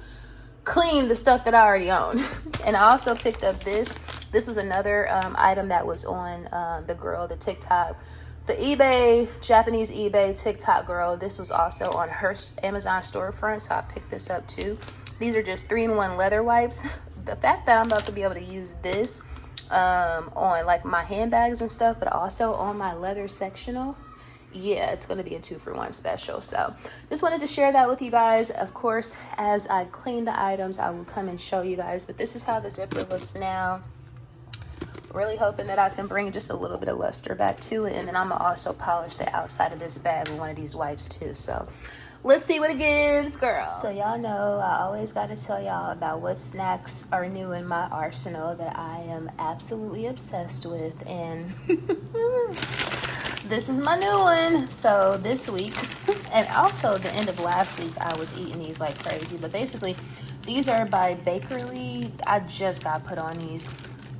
clean the stuff that I already own. And I also picked up this. This was another item that was on the TikTok, the eBay, Japanese eBay TikTok girl. This was also on her Amazon storefront, so I picked this up too. These are just 3-in-1 leather wipes. The fact that I'm about to be able to use this on like my handbags and stuff, but also on my leather sectional, yeah, it's going to be a 2-for-1 special. So just wanted to share that with you guys. Of course, as I clean the items, I will come and show you guys, but this is how the zipper looks now. Really hoping that I can bring just a little bit of luster back to it, and then I'm gonna also polish the outside of this bag with one of these wipes too. So let's see what it gives, girl. So y'all know I always got to tell y'all about what snacks are new in my arsenal that I am absolutely obsessed with, and this is my new one. So this week, and also the end of last week, I was eating these like crazy, but basically these are by Bakerly. I just got put on these.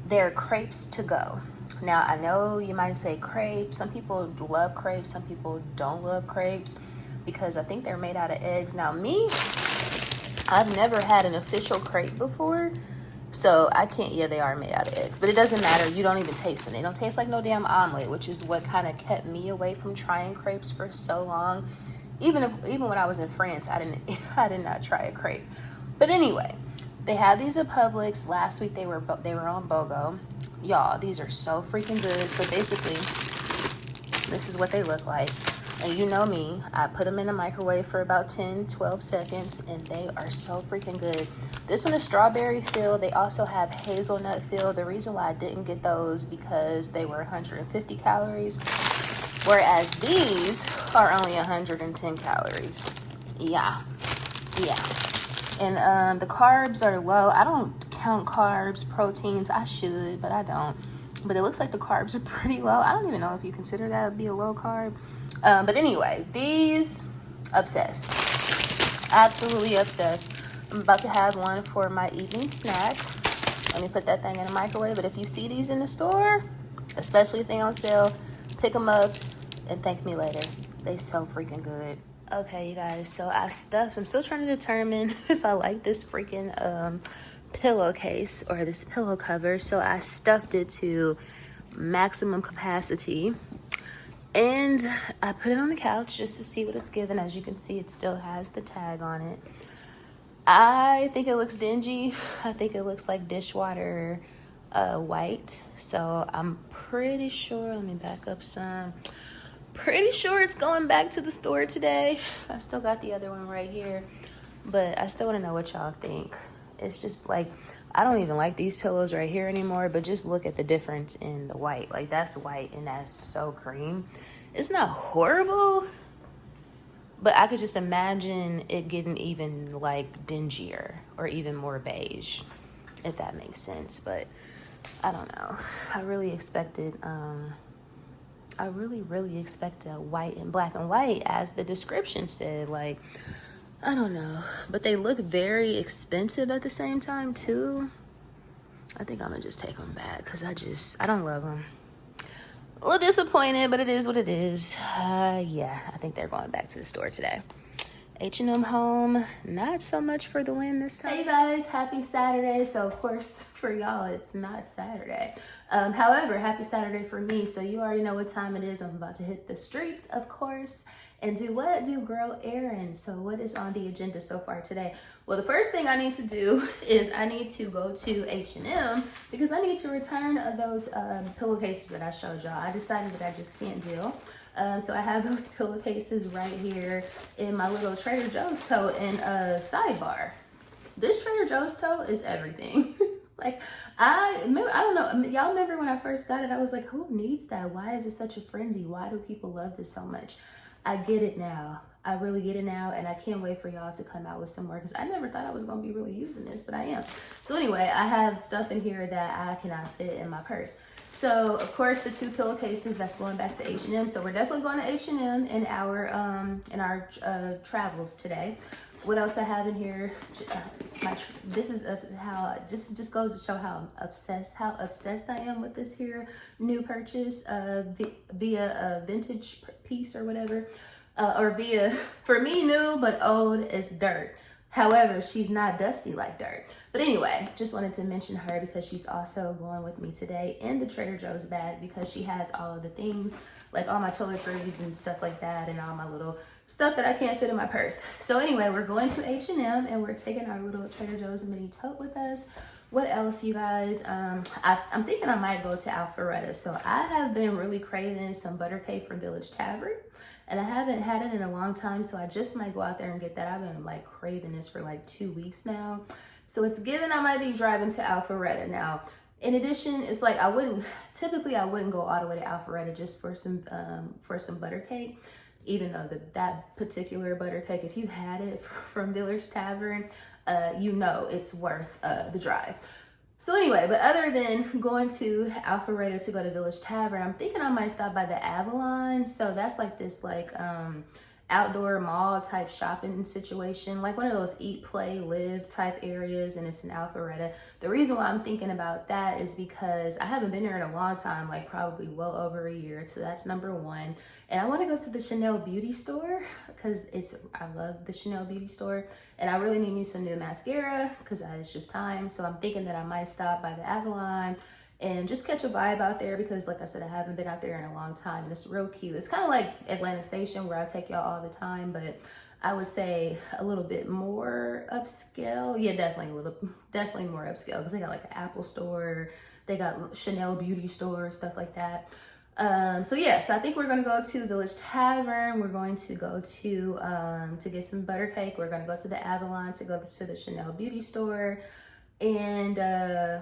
They're crepes to go. Now I know you might say crepes. Some people love crepes, some people don't love crepes because I think they're made out of eggs. Now me, I've never had an official crepe before, so I can't. Yeah, they are made out of eggs, but it doesn't matter. You don't even taste them. They don't taste like no damn omelet, which is what kind of kept me away from trying crepes for so long. Even when I was in France, I did not try a crepe. But anyway, they have these at Publix. Last week they were on BOGO. Y'all, these are so freaking good. So basically, this is what they look like. And you know me, I put them in the microwave for about 10-12 seconds, and they are so freaking good. This one is strawberry filled. They also have hazelnut filled. The reason why I didn't get those because they were 150 calories, whereas these are only 110 calories. Yeah. And the carbs are low. I don't count carbs, proteins. I should, but I don't. But it looks like the carbs are pretty low. I don't even know if you consider that to be a low carb. But anyway, these, obsessed. Absolutely obsessed. I'm about to have one for my evening snack. Let me put that thing in the microwave. But if you see these in the store, especially if they're on sale, pick them up and thank me later. They so freaking good. Okay, you guys, so I'm still trying to determine if I like this freaking pillowcase or this pillow cover. So I stuffed it to maximum capacity and I put it on the couch just to see what it's given. As you can see, it still has the tag on it. I think it looks dingy. I think it looks like dishwater white. So I'm pretty sure, let me back up some. Pretty sure it's going back to the store today. I still got the other one right here, but I still want to know what y'all think. It's just like, I don't even like these pillows right here anymore, but just look at the difference in the white. Like that's white and that's so cream. It's not horrible, but I could just imagine it getting even like dingier or even more beige, if that makes sense. But I don't know. I really expected white and black and white, as the description said. Like, I don't know, but they look very expensive at the same time too. I think I'm gonna just take them back because I don't love them. A little disappointed, but it is what it is. Yeah, I think they're going back to the store today. H&M Home, not so much for the win this time. Hey you guys, happy Saturday. So of course for y'all it's not Saturday. However, happy Saturday for me. So you already know what time it is. I'm about to hit the streets, of course, and do girl errands. So what is on the agenda so far today? Well, the first thing I need to do is I need to go to H&M because I need to return those pillowcases that I showed y'all. I decided that I just can't deal. So I have those pillowcases right here in my little Trader Joe's tote. And sidebar, this Trader Joe's tote is everything. Like, I don't know, y'all remember when I first got it, I was like, who needs that? Why is it such a frenzy? Why do people love this so much? I get it now. I really get it now, and I can't wait for y'all to come out with some more because I never thought I was gonna be really using this, but I am. So anyway, I have stuff in here that I cannot fit in my purse. So of course the 2 pillowcases, that's going back to H&M. So we're definitely going to H&M in our travels today. What else I have in here? This is how just goes to show how obsessed I am with this here new purchase via a vintage piece or whatever. Or via, for me, new, but old as dirt. However, she's not dusty like dirt. But anyway, just wanted to mention her because she's also going with me today in the Trader Joe's bag because she has all of the things, like all my toiletries and stuff like that, and all my little stuff that I can't fit in my purse. So anyway, we're going to H&M and we're taking our little Trader Joe's mini tote with us. What else, you guys? I'm thinking I might go to Alpharetta. So I have been really craving some butter cake from Village Tavern. And I haven't had it in a long time, so I just might go out there and get that. I've been like craving this for like 2 weeks now. So it's given I might be driving to Alpharetta. Now, in addition, it's like typically I wouldn't go all the way to Alpharetta just for some butter cake. Even though that particular butter cake, if you had it from Village Tavern, you know it's worth the drive. So anyway, but other than going to Alpharetta to go to Village Tavern, I'm thinking I might stop by the Avalon. So that's like this outdoor mall type shopping situation, like one of those eat, play, live type areas, and it's in Alpharetta. The reason why I'm thinking about that is because I haven't been there in a long time, like probably well over a year. So that's number one. And I want to go to the Chanel beauty store because I love the Chanel beauty store, and I really need me some new mascara because it's just time. So I'm thinking that I might stop by the Avalon and just catch a vibe out there because, like I said, I haven't been out there in a long time, and it's real cute. It's kind of like Atlantic Station where I take y'all all the time, but I would say a little bit more upscale. Yeah, definitely more upscale because they got like an Apple store, they got Chanel beauty store, stuff like that. So yes, I think we're gonna go to Village Tavern. We're going to go to get some butter cake. We're gonna go to the Avalon to go to the Chanel beauty store. And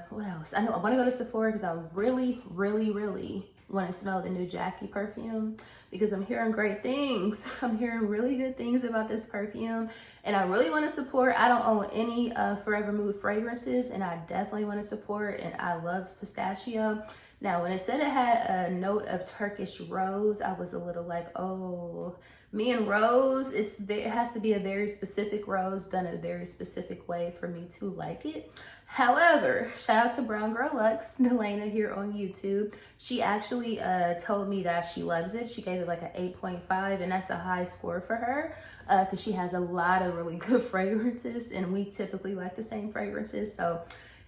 what else? I know I want to go to Sephora because I really, really, really want to smell the new Jackie perfume because I'm hearing great things. I'm hearing really good things about this perfume, and I really want to support. I don't own any Forever Mood fragrances, and I definitely want to support, and I love pistachio. Now, when it said it had a note of Turkish rose, I was a little like, oh, me and rose, it has to be a very specific rose done in a very specific way for me to like it. However, shout out to Brown Girl Lux, Delana here on YouTube. She actually told me that she loves it. She gave it like an 8.5, and that's a high score for her because she has a lot of really good fragrances, and we typically like the same fragrances. So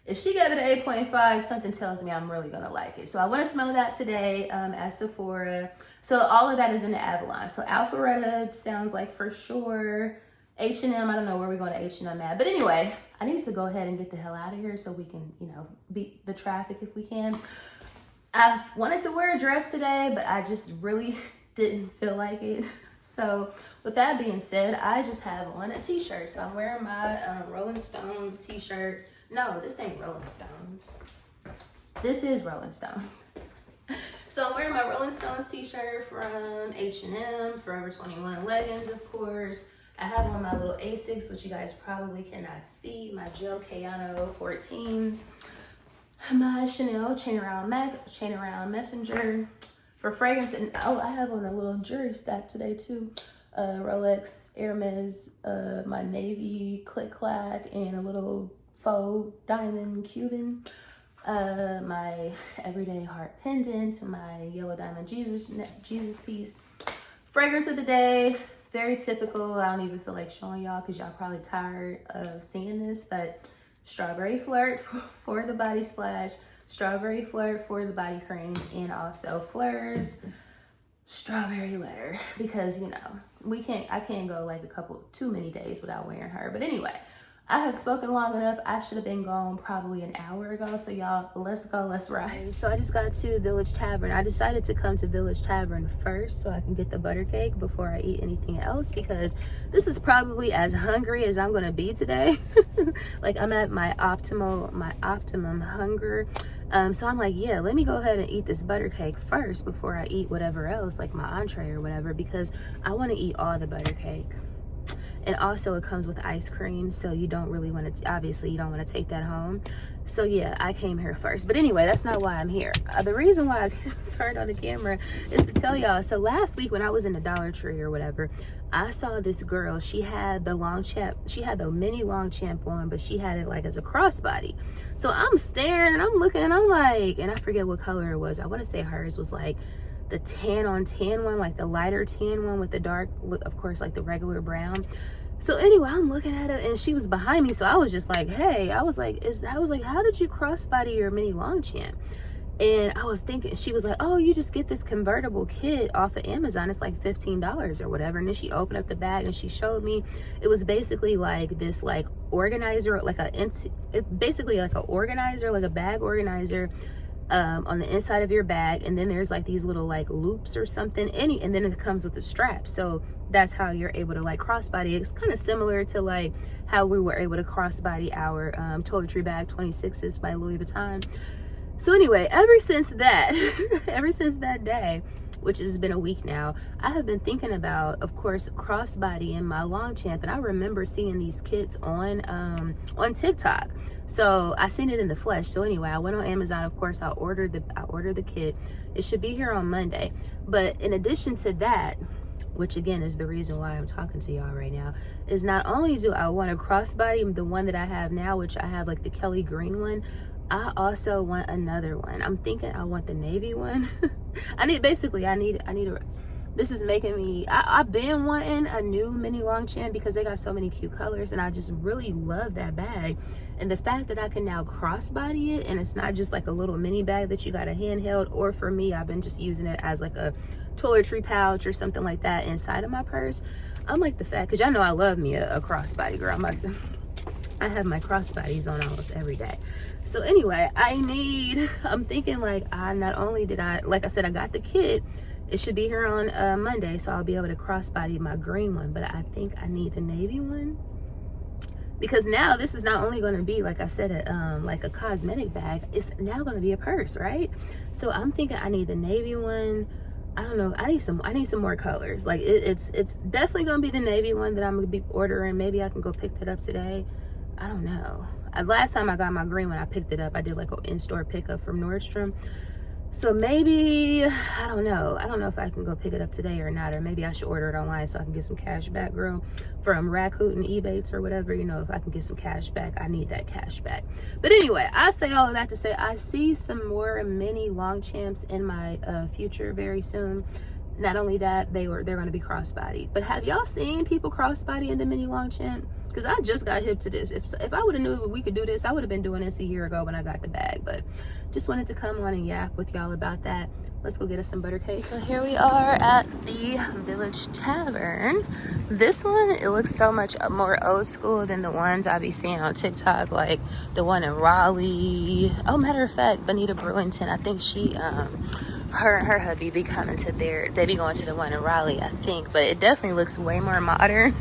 if she gave it an 8.5, something tells me I'm really gonna like it. So I wanna smell that today at Sephora. So all of that is in the Avalon. So Alpharetta sounds like for sure. H&M, I don't know where we're going to H&M at. But anyway, I need to go ahead and get the hell out of here so we can, beat the traffic if we can. I wanted to wear a dress today, but I just really didn't feel like it. So with that being said, I just have on a t-shirt. So I'm wearing my Rolling Stones t-shirt. No, this ain't Rolling Stones. This is Rolling Stones. So I'm wearing my Rolling Stones t-shirt from H&M, Forever 21 leggings, of course. I have on my little Asics, which you guys probably cannot see, my Gel Kayano 14s, my Chanel Chain Around Messenger. For fragrance, and I have on a little jewelry stack today too. Rolex, Hermes, my navy click clack, and a little faux diamond Cuban. My everyday heart pendant, my yellow diamond Jesus piece. Fragrance of the day, very typical. I don't even feel like showing y'all because y'all probably tired of seeing this, but Strawberry Flirt for the body splash, Strawberry Flirt for the body cream, and also Fleur's Strawberry Letter because I can't go like too many days without wearing her. But anyway, I have spoken long enough. I should have been gone probably an hour ago. So y'all, let's go, let's ride. So I just got to Village Tavern. I decided to come to Village Tavern first so I can get the butter cake before I eat anything else because this is probably as hungry as I'm gonna be today. Like I'm at my optimum hunger. So I'm like, yeah, let me go ahead and eat this butter cake first before I eat whatever else, like my entree or whatever, because I want to eat all the butter cake. And also it comes with ice cream, so you don't really want to, obviously you don't want to take that home. So yeah, I came here first. But anyway, that's not why I'm here. The reason why I turned on the camera is to tell y'all. So last week when I was in the Dollar Tree or whatever, I saw this girl. She had the Longchamp, she had the mini Longchamp on, but she had it like as a crossbody. So I'm staring and I'm looking and I'm like, and I forget what color it was. I want to say hers was like the tan on tan one, like the lighter tan one with the dark, with, of course, like the regular brown. So anyway, I'm looking at it and she was behind me. So I was just like, hey, I was like, how did you crossbody your mini Longchamp? And I was thinking, she was like, oh, you just get this convertible kit off of Amazon. It's like $15 or whatever. And then she opened up the bag and she showed me, it was basically like this like organizer, like it's basically like an organizer, like a bag organizer, on the inside of your bag, and then there's like these little like loops or something, and then it comes with a strap. So that's how you're able to like crossbody. It's kind of similar to like how we were able to crossbody our toiletry bag 26s by Louis Vuitton. So anyway, ever since that day, which has been a week now, I have been thinking about, of course, crossbodying my Longchamp. And I remember seeing these kits on TikTok. So I seen it in the flesh. So anyway, I went on Amazon. Of course, I ordered the kit. It should be here on Monday. But in addition to that, which again is the reason why I'm talking to y'all right now, is not only do I want to crossbody the one that I have now, which I have like the Kelly green one, I also want another one. I'm thinking I want the navy one. I need a, this is making me, I've been wanting a new mini Longchamp because they got so many cute colors and I just really love that bag. And the fact that I can now crossbody it and it's not just like a little mini bag that you got a handheld, or for me, I've been just using it as like a toiletry pouch or something like that inside of my purse. I'm like the fact, because y'all know I love me a crossbody, girl. I have my crossbodies on almost every day. So anyway, I'm thinking like, not only did like I said, I got the kit. It should be here on Monday, so I'll be able to crossbody my green one, but I think I need the navy one. Because now this is not only going to be, like I said, like a cosmetic bag, it's now going to be a purse, right? So I'm thinking I need the navy one. I don't know, I need some more colors. Like it's definitely going to be the navy one that I'm going to be ordering. Maybe I can go pick that up today. I don't know. Last time I got my green one, I picked it up. I did like an in-store pickup from Nordstrom. So maybe, I don't know if I can go pick it up today or not, or maybe I should order it online so I can get some cash back, girl, from Rakuten, Ebates or whatever. You know, if I can get some cash back, I need that cash back. But anyway, I say all of that to say I see some more mini Longchamps in my future very soon. Not only that, they're going to be crossbodied. But have y'all seen people crossbody in the mini Longchamp? Because I just got hip to this. If I would have knew we could do this, I would have been doing this a year ago when I got the bag. But just wanted to come on and yap with y'all about that. Let's go get us some butter cake. So here we are at the Village Tavern. This one, it looks so much more old school than the ones I be seeing on TikTok, like the one in Raleigh. Oh, matter of fact, Bonita Brewington, I think she her hubby be coming to they be going to the one in Raleigh, I think, but it definitely looks way more modern,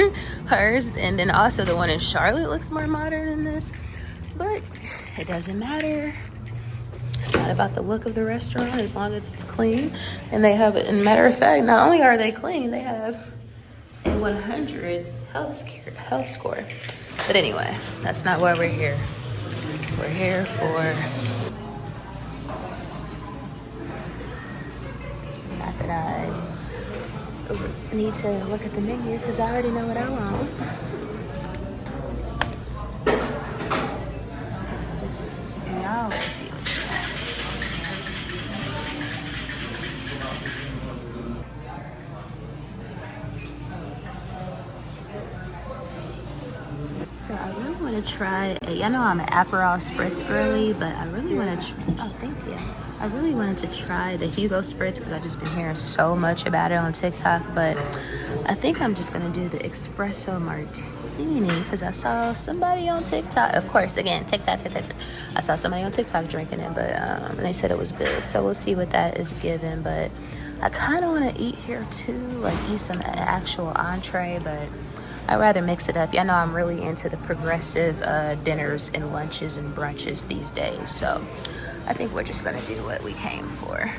hers. And then also the one in Charlotte looks more modern than this, but it doesn't matter. It's not about the look of the restaurant as long as it's clean. And they have it, and matter of fact, not only are they clean, they have a 100 health score. But anyway, that's not why we're here. We're here for, not that I need to look at the menu because I already know what I want. Just in case y'all want to see what you want. So I really want to try, y'all know I'm an Aperol Spritz girly, but I really want to, oh, thank you. I really wanted to try the Hugo Spritz because I've just been hearing so much about it on TikTok, but I think I'm just going to do the Espresso Martini because I saw somebody on TikTok, of course, again, TikTok. I saw somebody on TikTok drinking it, but they said it was good, so we'll see what that is given. But I kind of want to eat here too, like eat some actual entree, but I'd rather mix it up. Y'all know I'm really into the progressive dinners and lunches and brunches these days, so I think we're just gonna do what we came for.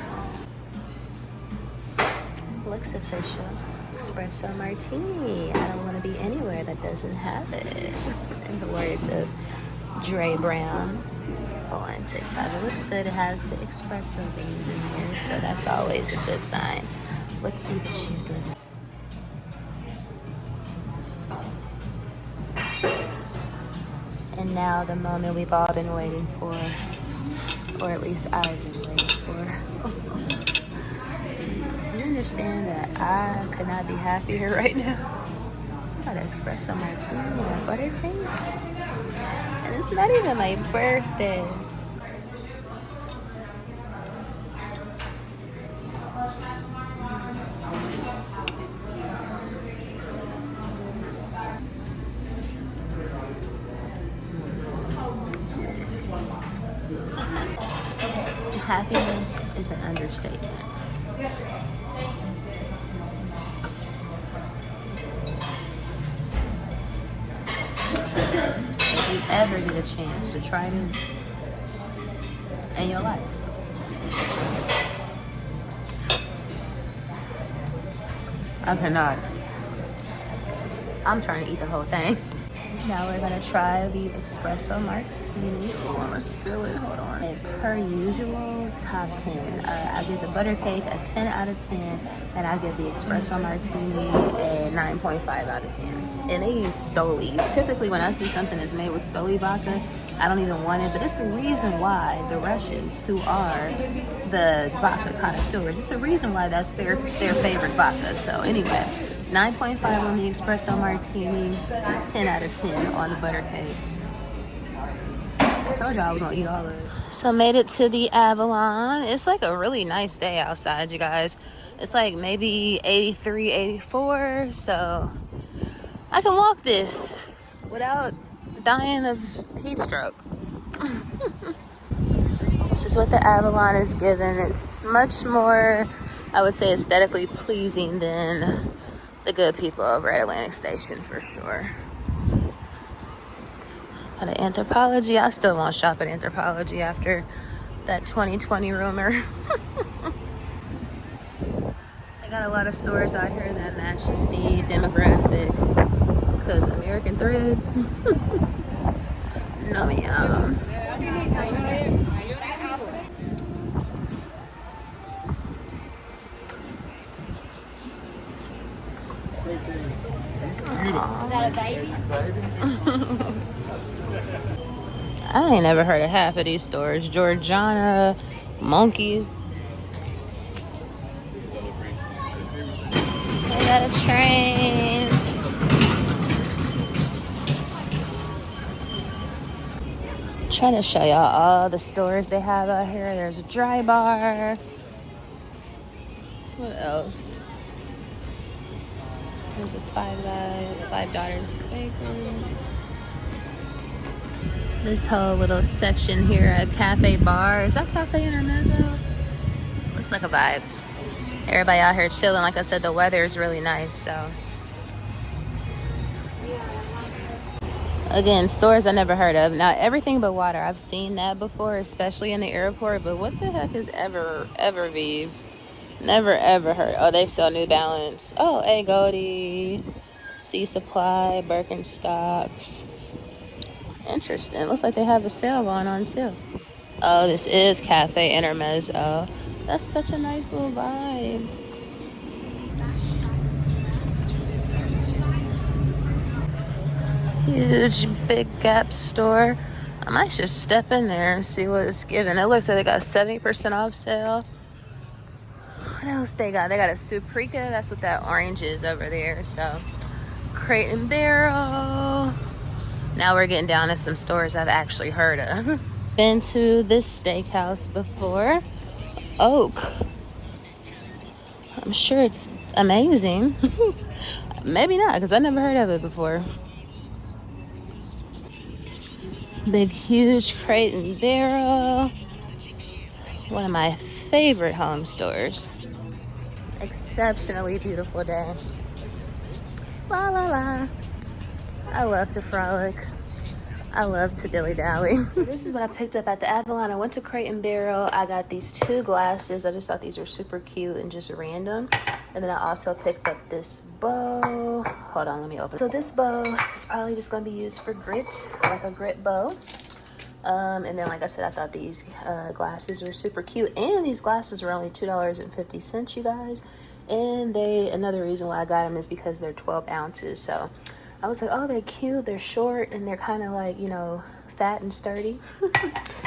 Looks official. Espresso martini. I don't want to be anywhere that doesn't have it. In the words of Dre Brown on TikTok. It looks good. It has the espresso beans in here, so that's always a good sign. Let's see what she's getting. And now the moment we've all been waiting for, or at least I've been waiting for. Do you understand that I could not be happier right now? I got an espresso martini and buttercream. And it's not even my birthday. Happiness is an understatement. If you ever get a chance to try this in your life, I cannot. I'm trying to eat the whole thing. Now we're gonna try the espresso martini. Oh, I'm gonna spill it. Hold on. And per usual, top 10. I give the butter cake a 10 out of 10, and I give the espresso martini a 9.5 out of 10. And they use Stoli. Typically, when I see something that's made with Stoli vodka, I don't even want it. But it's a reason why the Russians, who are the vodka connoisseurs, it's a reason why that's their favorite vodka. So anyway. 9.5 on the espresso martini, 10 out of 10 on the butter cake. I told y'all I was gonna eat all of it. So made it to the Avalon. It's like a really nice day outside, you guys. It's like maybe 83, 84. So I can walk this without dying of heat stroke. This is what the Avalon is given. It's much more, I would say, aesthetically pleasing than the good people over at Atlantic Station for sure. Got an Anthropologie. I still won't shop at Anthropologie after that 2020 rumor. They got a lot of stores out here that matches the demographic. Because American Threads. No, yum. Is that a baby? I ain't never heard of half of these stores. Georgiana, Monkeys. I got a train. Trying to show y'all all the stores they have out here. There's a dry bar. What else? There's a Five Daughters Bakery. This whole little section here, a cafe bar. Is that Cafe Intermezzo? Looks like a vibe. Everybody out here chilling. Like I said, the weather is really nice, so. Again, stores I never heard of. Now, everything but water. I've seen that before, especially in the airport. But what the heck is Evervive? Never ever heard. Oh, they sell New Balance. Oh, A Goldie, Sea Supply, Birkenstocks. Interesting. Looks like they have a sale going on too. Oh, this is Cafe Intermezzo. That's such a nice little vibe. Huge Big Gap store. I might just step in there and see what it's giving. It looks like they got 70% off sale. What else they got? They got a Suprika. That's what that orange is over there. So, Crate and Barrel. Now we're getting down to some stores I've actually heard of. Been to this steakhouse before. Oak. I'm sure it's amazing. Maybe not, because I never heard of it before. Big, huge Crate and Barrel. One of my favorite home stores. Exceptionally beautiful day. La la la. I love to frolic. I love to dilly dally. So this is what I picked up at the Avalon. I went to Crate and Barrel. I got these 2 glasses. I just thought these were super cute and just random. And then I also picked up this bow. Hold on, let me open it. So this bow is probably just going to be used for grits, like a grit bow. And then, like I said, I thought these glasses were super cute. And these glasses were only $2.50, you guys. And another reason why I got them is because they're 12 ounces. So I was like, oh, they're cute, they're short, and they're kind of like, you know, fat and sturdy.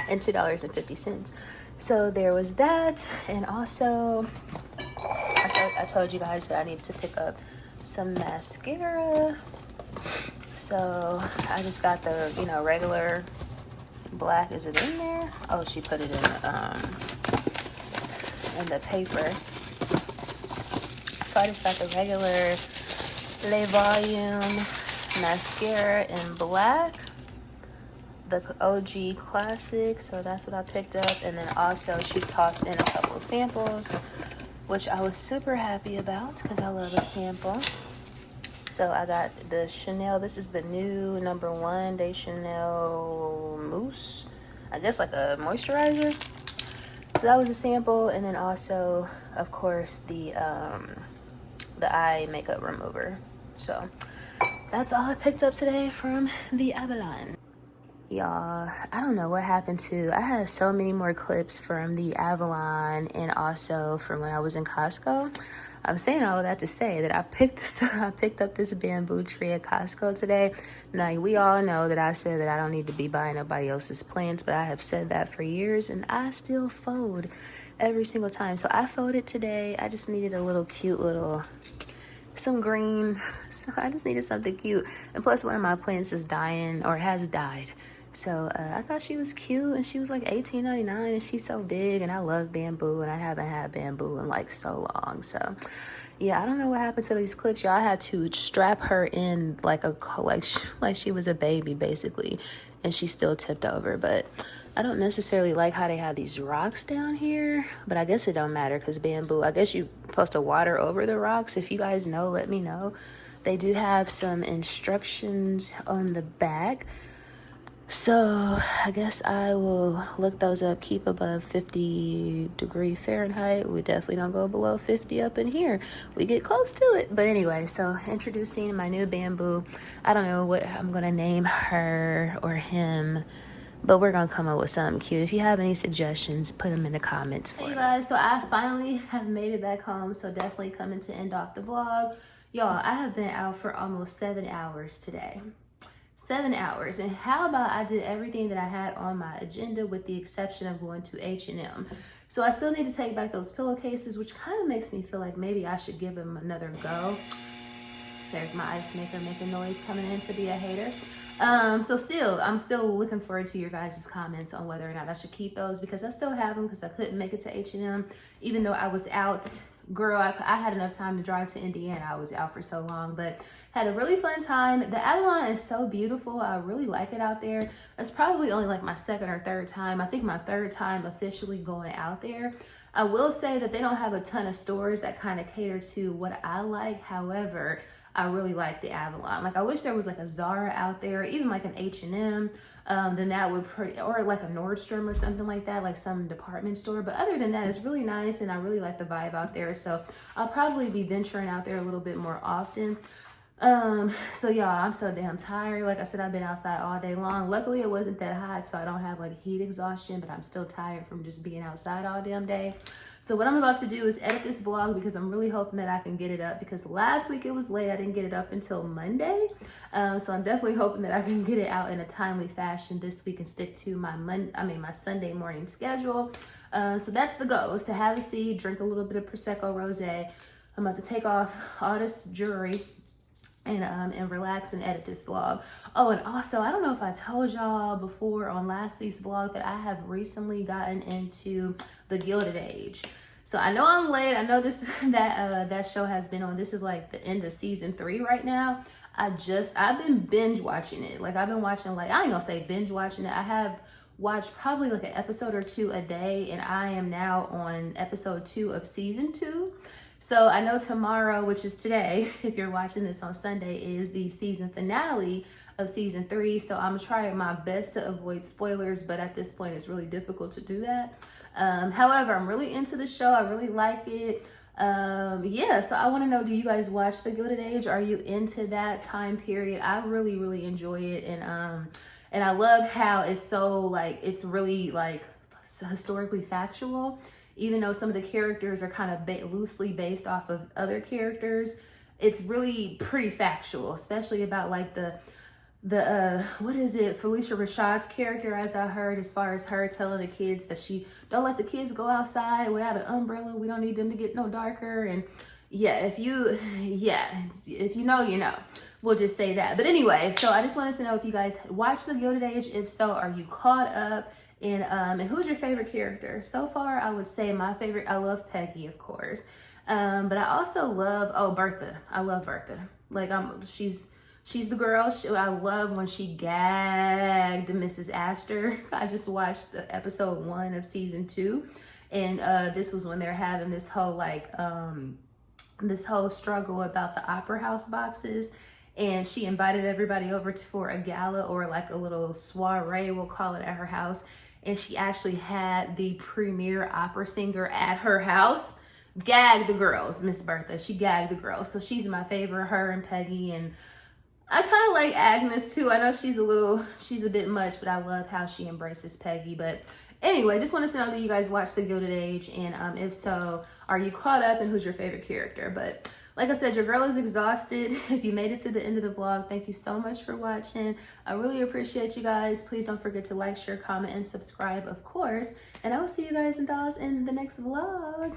And $2.50. So there was that. And also, I told you guys that I need to pick up some mascara. So I just got the, you know, regular black. Is it in there? Oh, she put it in the paper. So I just got the regular Le Volume mascara in black, the OG classic. So that's what I picked up. And then also she tossed in a couple of samples, which I was super happy about because I love a sample. So I got the Chanel. This is the new #1 de Chanel Mousse, I guess like a moisturizer. So that was a sample. And then also, of course, the eye makeup remover. So that's all I picked up today from the Avalon. Y'all, I don't know what happened to, I had so many more clips from the Avalon and also from when I was in Costco. I'm saying all of that to say that I picked up this bamboo tree at Costco today. Now, we all know that I said that I don't need to be buying nobody else's plants, but I have said that for years, and I still fold every single time. So I folded today. I just needed a little cute little, some green. So I just needed something cute. And plus, one of my plants is dying or has died. So I thought she was cute, and she was like $18.99, and she's so big, and I love bamboo, and I haven't had bamboo in like so long. So yeah, I don't know what happened to these clips, y'all. I had to strap her in like she was a baby basically, and she still tipped over. But I don't necessarily like how they have these rocks down here, but I guess it don't matter because bamboo, I guess you're supposed to water over the rocks. If you guys know, let me know. They do have some instructions on the back. So I guess I will look those up. Keep above 50 Fahrenheit. We definitely don't go below 50 up in here. We get close to it. But anyway, so introducing my new bamboo. I don't know what I'm going to name her or him, but we're going to come up with something cute. If you have any suggestions, put them in the comments for me. Hey guys, so I finally have made it back home. So definitely coming to end off the vlog. Y'all, I have been out for almost 7 hours today. 7 hours. And how about I did everything that I had on my agenda with the exception of going to H&M. So I still need to take back those pillowcases, which kind of makes me feel like maybe I should give them another go. There's my ice maker making noise coming in to be a hater. So I'm still looking forward to your guys' comments on whether or not I should keep those, because I still have them because I couldn't make it to H&M even though I was out. Girl, I had enough time to drive to Indiana. I was out for so long, but had a really fun time. The Avalon is so beautiful. I really like it out there. It's probably only like my second or third time. I think my third time officially going out there. I will say that they don't have a ton of stores that kind of cater to what I like. However, I really like the Avalon. Like, I wish there was like a Zara out there, even like an H&M. Then that would or like a Nordstrom or something like that, like some department store. But other than that, it's really nice, and I really like the vibe out there. So I'll probably be venturing out there a little bit more often. So y'all, I'm so damn tired. Like I said, I've been outside all day long. Luckily it wasn't that hot, so I don't have like heat exhaustion, but I'm still tired from just being outside all damn day. So what I'm about to do is edit this vlog, because I'm really hoping that I can get it up, because last week it was late. I didn't get it up until Monday. So I'm definitely hoping that I can get it out in a timely fashion this week and stick to my my Sunday morning schedule. So that's the goal, is to have a seat, drink a little bit of Prosecco Rosé. I'm about to take off all this jewelry and relax and edit this vlog. Oh, and also, I don't know if I told y'all before on last week's vlog that I have recently gotten into The Gilded Age. So I know I'm late. I know that show has been on. This is like the end of season 3 right now. I've been binge watching it. Like, I've been watching, like, I ain't gonna say binge watching it. I have watched probably like an episode or 2 a day, and I am now on episode 2 of season 2. So I know tomorrow, which is today, if you're watching this on Sunday, is the season finale of season 3. So I'm trying my best to avoid spoilers, but at this point it's really difficult to do that. However, I'm really into the show. I really like it. Yeah, so I want to know, do you guys watch The Gilded Age? Are you into that time period? I really enjoy it, and I love how it's so like, it's really like historically factual, even though some of the characters are kind of loosely based off of other characters. It's really pretty factual, especially about like the what is it, Felicia Rashad's character, as I heard, as far as her telling the kids that she don't let the kids go outside without an umbrella. We don't need them to get no darker. And yeah, if you know, you know. We'll just say that. But anyway, so I just wanted to know if you guys watched The Gilded Age. If so, are you caught up? And who's your favorite character? So far, I would say my favorite, I love Peggy, of course. But I also love, Bertha. I love Bertha. Like, she's the girl. I love when she gagged Mrs. Astor. I just watched the episode 1 of season 2. And this was when they're having this whole, like, this whole struggle about the opera house boxes. And she invited everybody over for a gala, or like a little soiree, we'll call it, at her house. And she actually had the premier opera singer at her house. Gagged the girls, Miss Bertha. She gagged the girls. So she's my favorite, her and Peggy. And I kind of like Agnes too. I know she's a bit much, but I love how she embraces Peggy. But anyway, just wanted to know that you guys watched The Gilded Age. And if so, are you caught up, and who's your favorite character? But like I said, your girl is exhausted. If you made it to the end of the vlog, thank you so much for watching. I really appreciate you guys. Please don't forget to like, share, comment, and subscribe, of course. And I will see you guys and dolls in the next vlog.